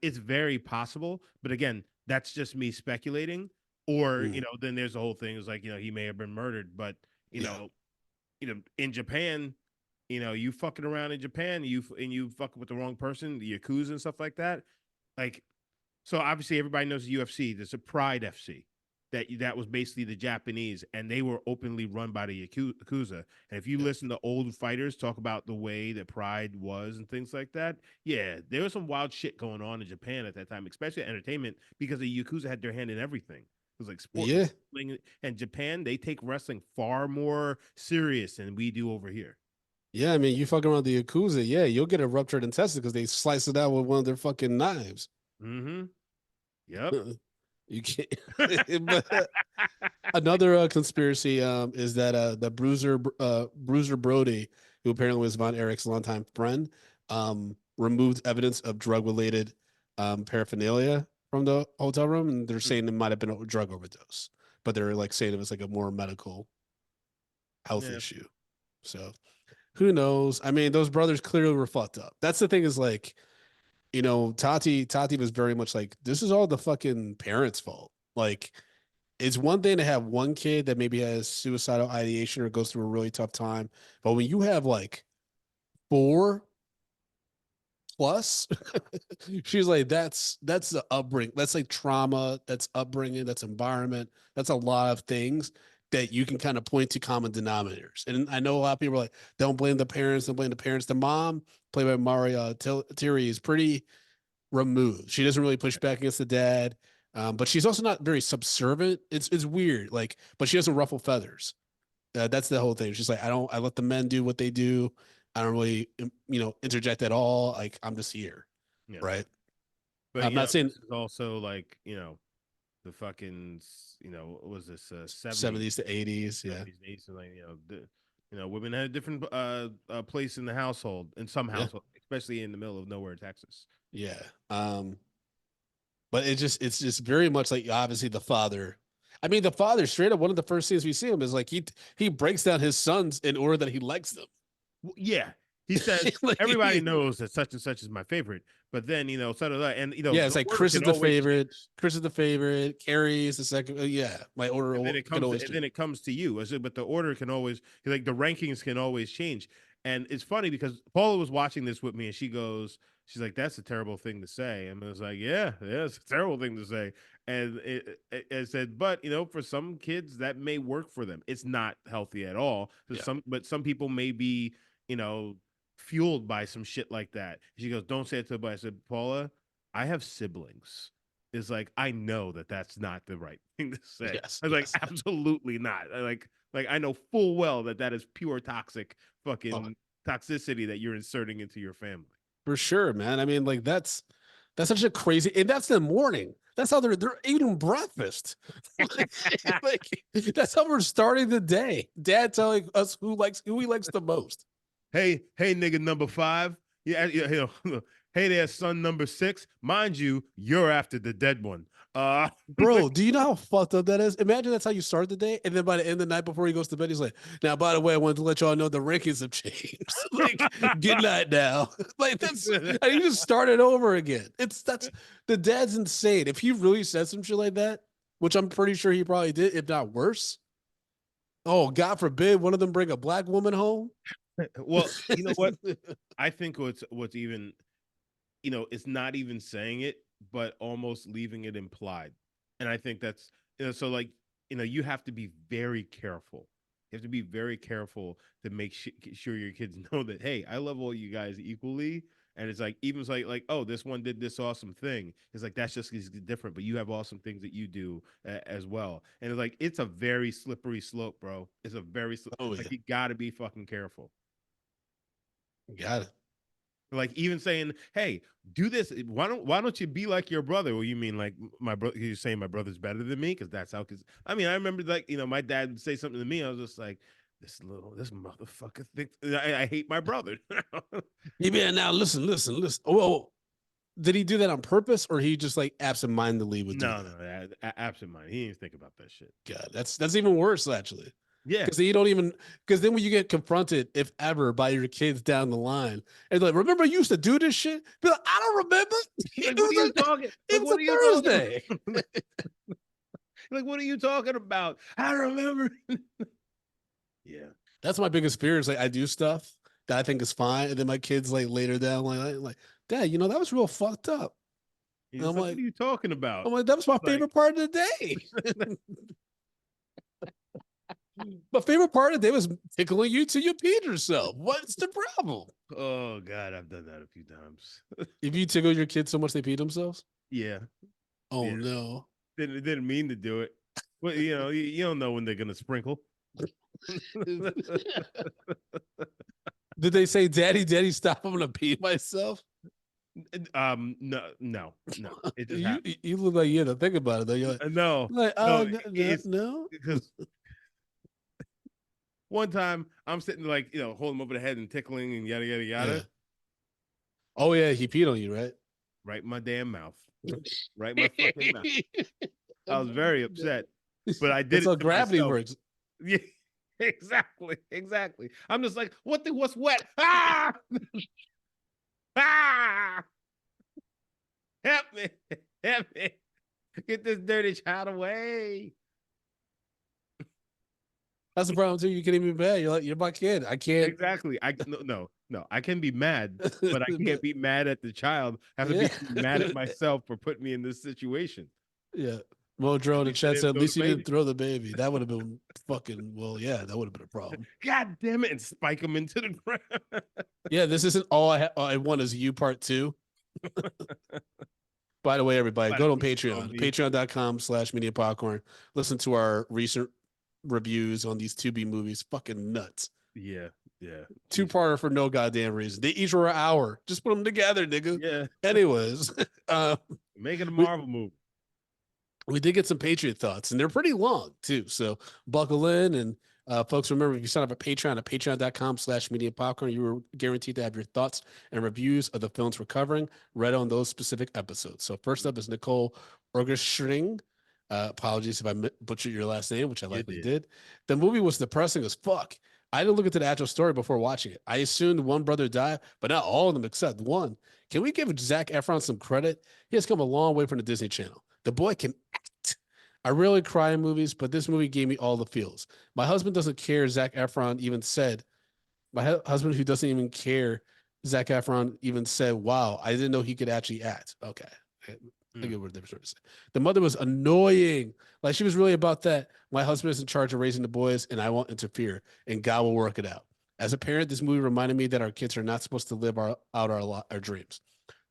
[SPEAKER 3] it's very possible, but again, that's just me speculating. Or
[SPEAKER 2] Mm.
[SPEAKER 3] then there's the whole thing is like he may have been murdered, but you
[SPEAKER 2] Yeah.
[SPEAKER 3] know in Japan, you fucking around in Japan, you fucking with the wrong person, the Yakuza and stuff like that. Like, so obviously everybody knows the UFC. There's a Pride FC that was basically the Japanese, and they were openly run by the Yakuza. And if you
[SPEAKER 2] Yeah.
[SPEAKER 3] listen to old fighters talk about the way that Pride was and things like that, yeah, there was some wild shit going on in Japan at that time, especially entertainment, because the Yakuza had their hand in everything. It was like sport,
[SPEAKER 2] Yeah.
[SPEAKER 3] and Japan, they take wrestling far more serious than we do over here.
[SPEAKER 2] Yeah. I mean, you fucking around the Yakuza, yeah, you'll get a ruptured intestine because they slice it out with one of their fucking knives.
[SPEAKER 3] Mm-hmm. Yep.
[SPEAKER 2] You can't. But another conspiracy is that the Bruiser Brody, who apparently was Von Erich's longtime friend, removed evidence of drug related paraphernalia from the hotel room, and they're saying it might have been a drug overdose, but they're like saying it was like a more medical health
[SPEAKER 3] Yeah.
[SPEAKER 2] issue. So who knows? I mean, those brothers clearly were fucked up. That's the thing is like, Tati was very much like, this is all the fucking parents' fault. Like, it's one thing to have one kid that maybe has suicidal ideation or goes through a really tough time, but when you have like four plus, she's like, that's the upbringing. That's like trauma. That's upbringing. That's environment. That's a lot of things that you can kind of point to common denominators. And I know a lot of people are like, don't blame the parents. Don't blame the parents. The mom, played by Maria Thierry, is pretty removed. She doesn't really push back against the dad, but she's also not very subservient. It's weird, like, but she doesn't ruffle feathers. That's the whole thing. She's like, I let the men do what they do. I don't really, interject at all. Like, I'm just here,
[SPEAKER 3] Yeah.
[SPEAKER 2] right?
[SPEAKER 3] But
[SPEAKER 2] I'm not saying
[SPEAKER 3] this is also like, the fucking, what was this 70s,
[SPEAKER 2] 70s to 80s. Yeah,
[SPEAKER 3] 70s, 80s, and like, women had a different place in the household, in some
[SPEAKER 2] yeah,
[SPEAKER 3] household, especially in the middle of nowhere, Texas.
[SPEAKER 2] yeah. But it's just very much like obviously the father. I mean, the father straight up. One of the first things we see him is like he breaks down his sons in order that he likes them.
[SPEAKER 3] Yeah. He says,
[SPEAKER 2] Like,
[SPEAKER 3] everybody knows that such and such is my favorite, but then, so do that. And,
[SPEAKER 2] yeah,
[SPEAKER 3] the
[SPEAKER 2] it's like
[SPEAKER 3] order
[SPEAKER 2] Chris is
[SPEAKER 3] can
[SPEAKER 2] the
[SPEAKER 3] always
[SPEAKER 2] favorite.
[SPEAKER 3] change.
[SPEAKER 2] Chris is the favorite. Carrie is the second. Yeah, my order
[SPEAKER 3] And then
[SPEAKER 2] can always
[SPEAKER 3] and
[SPEAKER 2] change.
[SPEAKER 3] then it comes to you. I said, but the order can always, like, the rankings can always change. And it's funny because Paula was watching this with me, and she's like, "That's a terrible thing to say." And I was like, "Yeah, it's a terrible thing to say." And it said, but for some kids that may work for them. It's not healthy at all.
[SPEAKER 2] Yeah.
[SPEAKER 3] But some people may be, you know, fueled by some shit like that. She goes, "Don't say it to the boy." I said, "Paula, I have siblings. It's like I know that that's not the right thing to say."
[SPEAKER 2] Yes.
[SPEAKER 3] I was like,
[SPEAKER 2] Yes.
[SPEAKER 3] "Absolutely not." Like I know full well that is pure toxic
[SPEAKER 2] Oh,
[SPEAKER 3] fucking toxicity that you're inserting into your family.
[SPEAKER 2] for sure, man. I mean, like that's such a crazy, and that's in the morning. That's how they're eating breakfast. like that's how we're starting the day. Dad telling us who he likes the most.
[SPEAKER 3] Hey, nigga number 5. Yeah, hey there, son number 6. Mind you, you're after the dead one.
[SPEAKER 2] Bro, do you know how fucked up that is? Imagine that's how you start the day, and then by the end of the night before he goes to bed, he's like, "Now, by the way, I wanted to let y'all know the rankings have changed. Like, good night now." Like that's, I need to start it over again. That's the dad's insane. If he really said some shit like that, which I'm pretty sure he probably did, if not worse. Oh, God forbid one of them bring a black woman home.
[SPEAKER 3] Well, you know what? I think what's even, it's not even saying it, but almost leaving it implied. And I think that's, so like, you have to be very careful. You have to be very careful to make sure your kids know that, hey, I love all you guys equally. And it's like, even like, oh, this one did this awesome thing. It's like, that's just different, but you have awesome things that you do as well. And it's like, it's a very slippery slope, bro. It's a very,
[SPEAKER 2] Oh,
[SPEAKER 3] like,
[SPEAKER 2] yeah.
[SPEAKER 3] you got to be fucking careful.
[SPEAKER 2] Got it.
[SPEAKER 3] Like even saying, "Hey, do this. Why don't you be like your brother?" Well, you mean like my brother? You're saying my brother's better than me because that's how. Because I mean, I remember like my dad would say something to me. I was just like, this motherfucker thinks I hate my brother.
[SPEAKER 2] You better now listen. Oh, did he do that on purpose, or he just like absentmindedly would do
[SPEAKER 3] No,
[SPEAKER 2] that?
[SPEAKER 3] absent mind. He didn't even think about that shit.
[SPEAKER 2] God, that's even worse actually.
[SPEAKER 3] Yeah,
[SPEAKER 2] Because you don't even, because then when you get confronted, if ever, by your kids down the line, and like, remember you used to do this shit? Be like, I don't remember.
[SPEAKER 3] like what are you talking?
[SPEAKER 2] It
[SPEAKER 3] Like
[SPEAKER 2] was
[SPEAKER 3] what
[SPEAKER 2] a
[SPEAKER 3] are you talking
[SPEAKER 2] Thursday.
[SPEAKER 3] about? Like what are you talking about? I remember. Yeah,
[SPEAKER 2] That's my biggest fear is like I do stuff that I think is fine, and then my kids like later down like, Dad, that was real fucked up.
[SPEAKER 3] he's
[SPEAKER 2] And
[SPEAKER 3] just like, what are you talking about?
[SPEAKER 2] that was my
[SPEAKER 3] Like,
[SPEAKER 2] favorite part of the day. My favorite part of the day was tickling you till you peed yourself. What's the problem?
[SPEAKER 3] oh God, I've done that a few times.
[SPEAKER 2] If you tickle your kids so much they pee themselves?
[SPEAKER 3] Yeah.
[SPEAKER 2] Oh
[SPEAKER 3] Yeah.
[SPEAKER 2] no.
[SPEAKER 3] Didn't mean to do it. Well, you don't know when they're gonna sprinkle.
[SPEAKER 2] Did they say, Daddy, stop, I'm gonna pee myself?
[SPEAKER 3] No. It just happened.
[SPEAKER 2] You look like you had to think about it though. You're
[SPEAKER 3] No,
[SPEAKER 2] like
[SPEAKER 3] no, it's
[SPEAKER 2] no.
[SPEAKER 3] because one time I'm sitting like holding him over the head and tickling and yada yada yada.
[SPEAKER 2] Yeah. Oh yeah, he peed on you, right?
[SPEAKER 3] Right in my damn mouth. Right in my fucking mouth. I was very upset, but I did
[SPEAKER 2] That's
[SPEAKER 3] it
[SPEAKER 2] how
[SPEAKER 3] to
[SPEAKER 2] gravity
[SPEAKER 3] myself.
[SPEAKER 2] works.
[SPEAKER 3] Yeah, exactly. I'm just like, what's wet? Ah! Ah! Help me. Help me. Get this dirty child away.
[SPEAKER 2] That's the problem too. You can't even be mad. You're like, you're my kid. I can't.
[SPEAKER 3] Exactly. No. I can be mad, but I can't be mad at the child. I have to
[SPEAKER 2] Yeah.
[SPEAKER 3] be mad at myself for putting me in this situation.
[SPEAKER 2] Yeah. Modro in the
[SPEAKER 3] least I
[SPEAKER 2] chat
[SPEAKER 3] didn't
[SPEAKER 2] said, at
[SPEAKER 3] throw
[SPEAKER 2] least
[SPEAKER 3] the
[SPEAKER 2] you didn't
[SPEAKER 3] baby."
[SPEAKER 2] throw the baby. That would have been fucking, well, yeah, that would have been a problem.
[SPEAKER 3] God damn it, and spike him into the ground.
[SPEAKER 2] Yeah, this isn't all I want is you part 2. By the way, everybody, go to Patreon, patreon.com/media popcorn. Listen to our recent reviews on these 2B movies. Fucking nuts.
[SPEAKER 3] Yeah.
[SPEAKER 2] 2-parter for no goddamn reason. They each were an hour. Just put them together, nigga.
[SPEAKER 3] Yeah.
[SPEAKER 2] Anyways,
[SPEAKER 3] Make it a Marvel movie.
[SPEAKER 2] we did get some Patriot thoughts, and they're pretty long too. So buckle in, and folks, remember, if you sign up at patreon.com/media popcorn, you were guaranteed to have your thoughts and reviews of the films we're covering read on those specific episodes. So first up is Nicole Orgerstring. Apologies if I butchered your last name, which I likely did. The movie was depressing as fuck. I didn't look into the actual story before watching it. I assumed one brother died, but not all of them except one. Can we give Zac Efron some credit? He has come a long way from the Disney Channel. The boy can act. I rarely cry in movies, but this movie gave me all the feels. My husband doesn't care. Zac Efron even said My husband, who doesn't even care, Zac Efron even said, "Wow, I didn't know he could actually act." Okay, I get what they're trying to say. The mother was annoying. Like she was really about that. My husband is in charge of raising the boys, and I won't interfere, and God will work it out. As a parent, this movie reminded me that our kids are not supposed to live our dreams.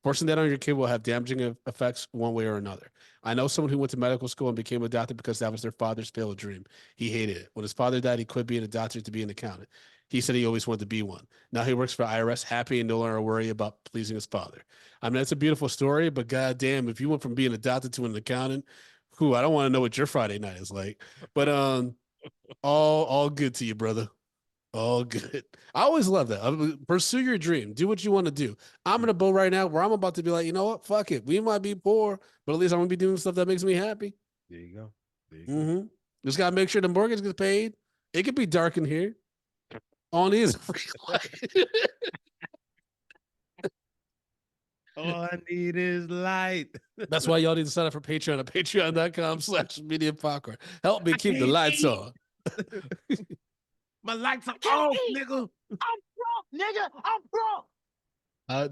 [SPEAKER 2] Forcing that on your kid will have damaging effects one way or another. I know someone who went to medical school and became a doctor because that was their father's failed dream. He hated it. When his father died, he quit being a doctor to be an accountant. He said he always wanted to be one. Now he works for IRS, happy and no longer worry about pleasing his father. I mean, that's a beautiful story, but goddamn, if you went from being a doctor to an accountant, who I don't want to know what your Friday night is like. But all good to you, brother. Oh, good. I always love that. Pursue your dream. Do what you want to do. I'm in a boat right now where I'm about to be like, you know what? Fuck it. We might be poor, but at least I'm gonna be doing stuff that makes me happy.
[SPEAKER 3] There you go. There you
[SPEAKER 2] go. Just gotta make sure the mortgage gets paid. It could be dark in here. On is free light.
[SPEAKER 3] All I need is light.
[SPEAKER 2] That's why y'all need to sign up for Patreon at patreon.com/media popcorn. Help me keep the lights on.
[SPEAKER 3] My lights are off, nigga.
[SPEAKER 4] I'm broke, nigga. I'm broke.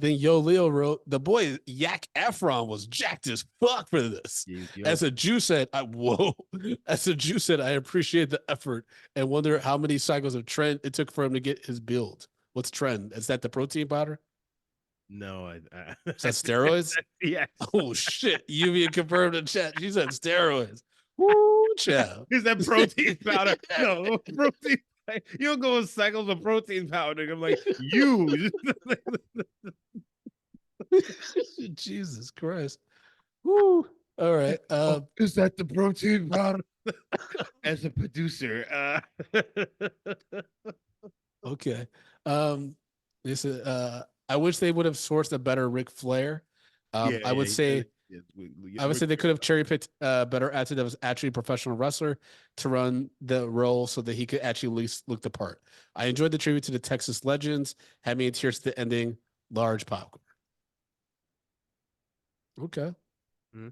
[SPEAKER 2] Then Yo Leo wrote, the boy Zac Efron was jacked as fuck for this. As a Jew said, As a Jew said, I appreciate the effort and wonder how many cycles of trend it took for him to get his build. What's trend? Is that the protein powder?
[SPEAKER 3] No,
[SPEAKER 2] is that steroids?
[SPEAKER 3] Yes.
[SPEAKER 2] Oh shit! Lluvia confirmed in chat. She said steroids. Woo, child.
[SPEAKER 3] Is that protein powder? No, protein. You don't go in cycles of protein powder. I'm like, you.
[SPEAKER 2] Jesus Christ. Woo. All right.
[SPEAKER 3] Is that the protein powder? As a producer.
[SPEAKER 2] Okay. This I wish they would have sourced a better Ric Flair. I would say they could have cherry picked a better actor that was actually a professional wrestler to run the role so that he could actually at least look the part. I enjoyed the tribute to the Texas legends, had me in tears at the ending, large popcorn. Okay. Mm-hmm.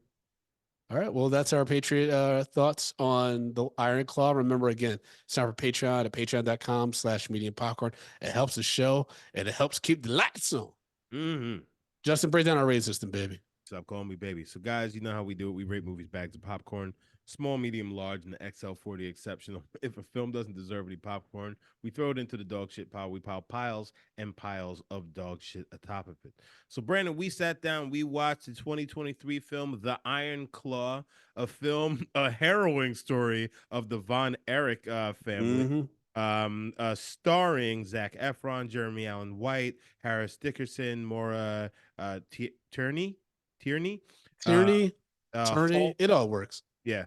[SPEAKER 2] All right. Well, that's our Patriot thoughts on the Iron Claw. Remember, again, sign up for Patreon at patreon.com/medium popcorn. It helps the show and it helps keep the lights on.
[SPEAKER 3] Mm-hmm.
[SPEAKER 2] Justin, break down our rating system, baby.
[SPEAKER 3] Stop calling me baby. So, guys, you know how we do it. We rate movies bags of popcorn, small, medium, large, and the XL40 exception. If a film doesn't deserve any popcorn, we throw it into the dog shit pile. We pile piles and piles of dog shit atop of it. So, Brandon, we sat down. We watched the 2023 film The Iron Claw, a harrowing story of the Von Erich family. Starring Zac Efron, Jeremy Allen White, Harris Dickerson, Maura Tierney,
[SPEAKER 2] it all works.
[SPEAKER 3] Yeah.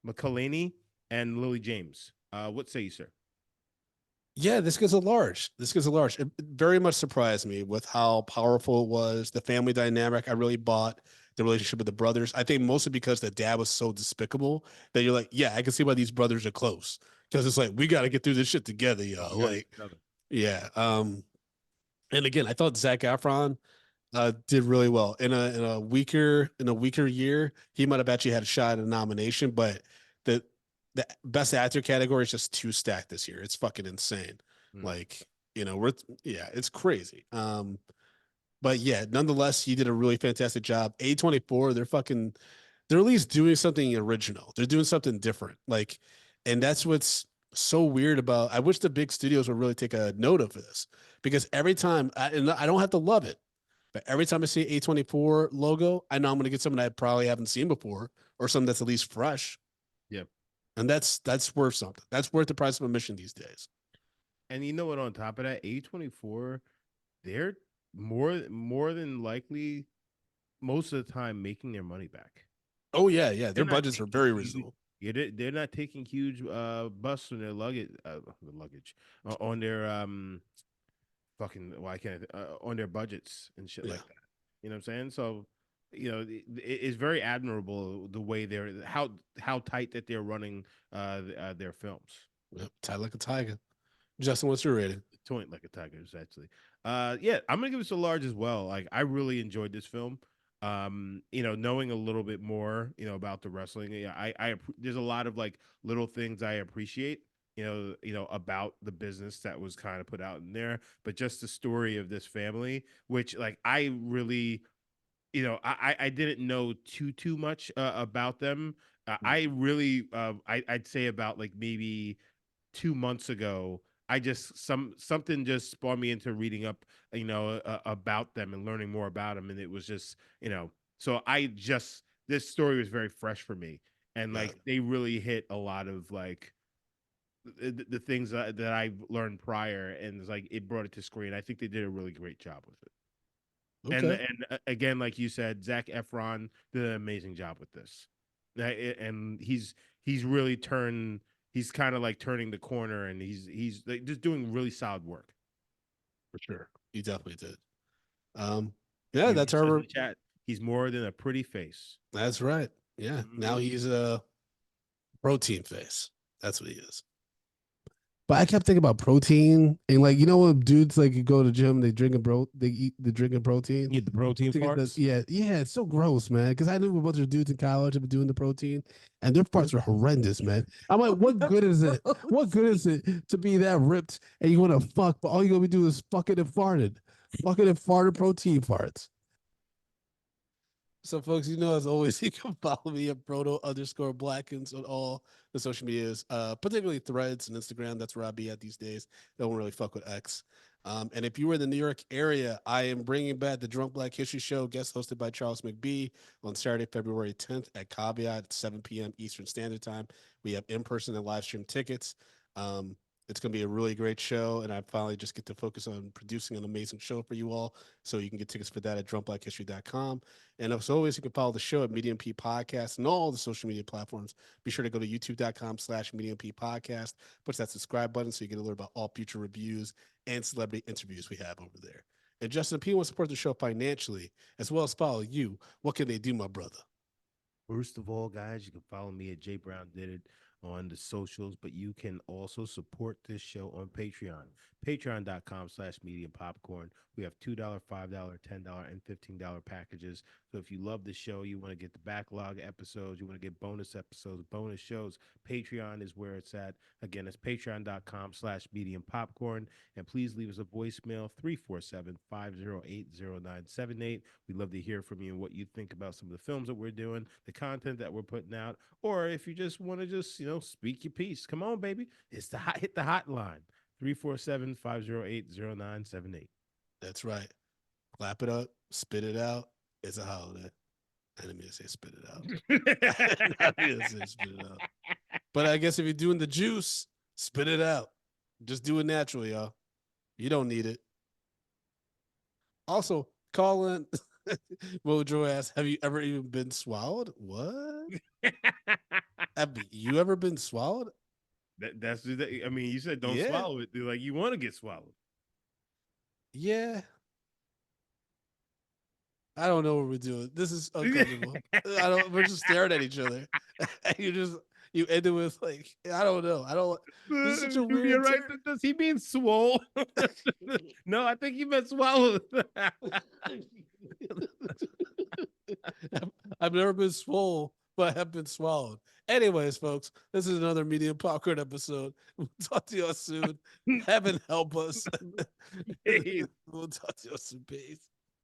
[SPEAKER 3] McElhaney and Lily James. What say you, sir?
[SPEAKER 2] Yeah, this gets a large. It very much surprised me with how powerful it was. The family dynamic, I really bought the relationship with the brothers. I think mostly because the dad was so despicable that you're like, yeah, I can see why these brothers are close. Because it's like, we got to get through this shit together, y'all. Like, yeah. And again, I thought Zac Efron did really well. In a weaker year, he might have actually had a shot at a nomination, but the best actor category is just too stacked this year. It's fucking insane. Like, it's crazy. But yeah, nonetheless, he did a really fantastic job. A24, they're at least doing something original. They're doing something different. Like, and that's what's so weird about. I wish the big studios would really take a note of this, because every time, and I don't have to love it, but every time I see A24 logo, I know I'm going to get something I probably haven't seen before, or something that's at least fresh.
[SPEAKER 3] Yep.
[SPEAKER 2] And that's worth something. That's worth the price of admission these days.
[SPEAKER 3] And you know what? On top of that, A24, they're more than likely most of the time making their money back.
[SPEAKER 2] Oh yeah. Their budgets are very reasonable.
[SPEAKER 3] Yeah, they're not taking huge busts on their luggage, on their on their budgets and shit like that. You know what I'm saying? So, it's very admirable the way they're how tight that they're running their films.
[SPEAKER 2] Yep, tight like a tiger. Justin, what's your rating?
[SPEAKER 3] Toint like a tiger, actually. Yeah, I'm gonna give this a large as well. Like, I really enjoyed this film. Knowing a little bit more, about the wrestling. Yeah, I there's a lot of like little things I appreciate about the business that was kind of put out in there, but just the story of this family, which like I really, I didn't know too much about them. I really, I'd say about like maybe 2 months ago, I just something just spawned me into reading up, about them and learning more about them, and it was just, so this story was very fresh for me, and
[SPEAKER 2] Yeah.
[SPEAKER 3] like they really hit a lot of like the things that I've learned prior, and it's like it brought it to screen. I think they did a really great job with it.
[SPEAKER 2] Okay.
[SPEAKER 3] And again, like you said, Zac Efron did an amazing job with this, and he's really turned. He's kind of like turning the corner, and he's like just doing really solid work.
[SPEAKER 2] For sure. You definitely did. Yeah,
[SPEAKER 3] Even
[SPEAKER 2] that's
[SPEAKER 3] says in
[SPEAKER 2] our
[SPEAKER 3] the chat, he's more than a pretty face.
[SPEAKER 2] that's right. Yeah. Now
[SPEAKER 3] Mhm.
[SPEAKER 2] he's a protein face. That's what he is. But I kept thinking about protein and like when dudes like you go to the gym, they drinking protein.
[SPEAKER 3] Get the protein farts.
[SPEAKER 2] Yeah, it's so gross, man. Because I knew a bunch of dudes in college have been doing the protein, and their farts are horrendous, man. I'm like, what good is it? What good is it to be that ripped and you want to fuck, but all you gonna be doing is fucking and farted protein farts. So, folks, as always, you can follow me at Proto_Blackens on all the social medias, particularly Threads and Instagram. That's where I'll be at these days. Don't really fuck with X. And if you were in the New York area, I am bringing back the Drunk Black History Show, guest hosted by Charles McBee on Saturday, February 10th at Caveat at 7 p.m. Eastern Standard Time. We have in-person and live stream tickets. It's going to be a really great show, and I finally just get to focus on producing an amazing show for you all. So you can get tickets for that at drunkblackhistory.com. And as always, you can follow the show at Medium P Podcast and all the social media platforms. Be sure to go to youtube.com/Medium P Podcast. Push that subscribe button so you get alert about all future reviews and celebrity interviews we have over there. And Justin, if people want to support the show financially, as well as follow you, what can they do, my brother?
[SPEAKER 3] First of all, guys, you can follow me at J Brown Did It on the socials, but you can also support this show on Patreon. Patreon.com/Medium Popcorn. We have $2, $5, $10, and $15 packages. So if you love the show, you want to get the backlog episodes, you want to get bonus episodes, bonus shows, Patreon is where it's at. Again, it's patreon.com/Medium Popcorn. And please leave us a voicemail, 347-508-0978. We'd love to hear from you and what you think about some of the films that we're doing, the content that we're putting out, or if you just want to just, speak your piece. Come on, baby. Hit the hotline. 347-508-0978.
[SPEAKER 2] That's right. Clap it up, spit it out. It's a holiday. I didn't mean to say spit it out. I didn't mean to say spit it out. But I guess if you're doing the juice, spit it out. Just do it naturally, y'all. You don't need it. Also, call in. Mojo asks, have you ever even been swallowed? What? Have you ever been swallowed?
[SPEAKER 3] I mean, you said don't swallow it. Like you want to get swallowed.
[SPEAKER 2] Yeah. I don't know what we're doing. This is uncomfortable. We're just staring at each other. You end it with like, I don't know. This is such a weird.
[SPEAKER 3] Right? Does he mean swole? No, I think he meant swallowed.
[SPEAKER 2] I've never been swole, but I have been swallowed. Anyways, folks, this is another Medium Popcorn episode. We'll talk to y'all soon. Heaven help us. We'll talk to y'all soon. Peace.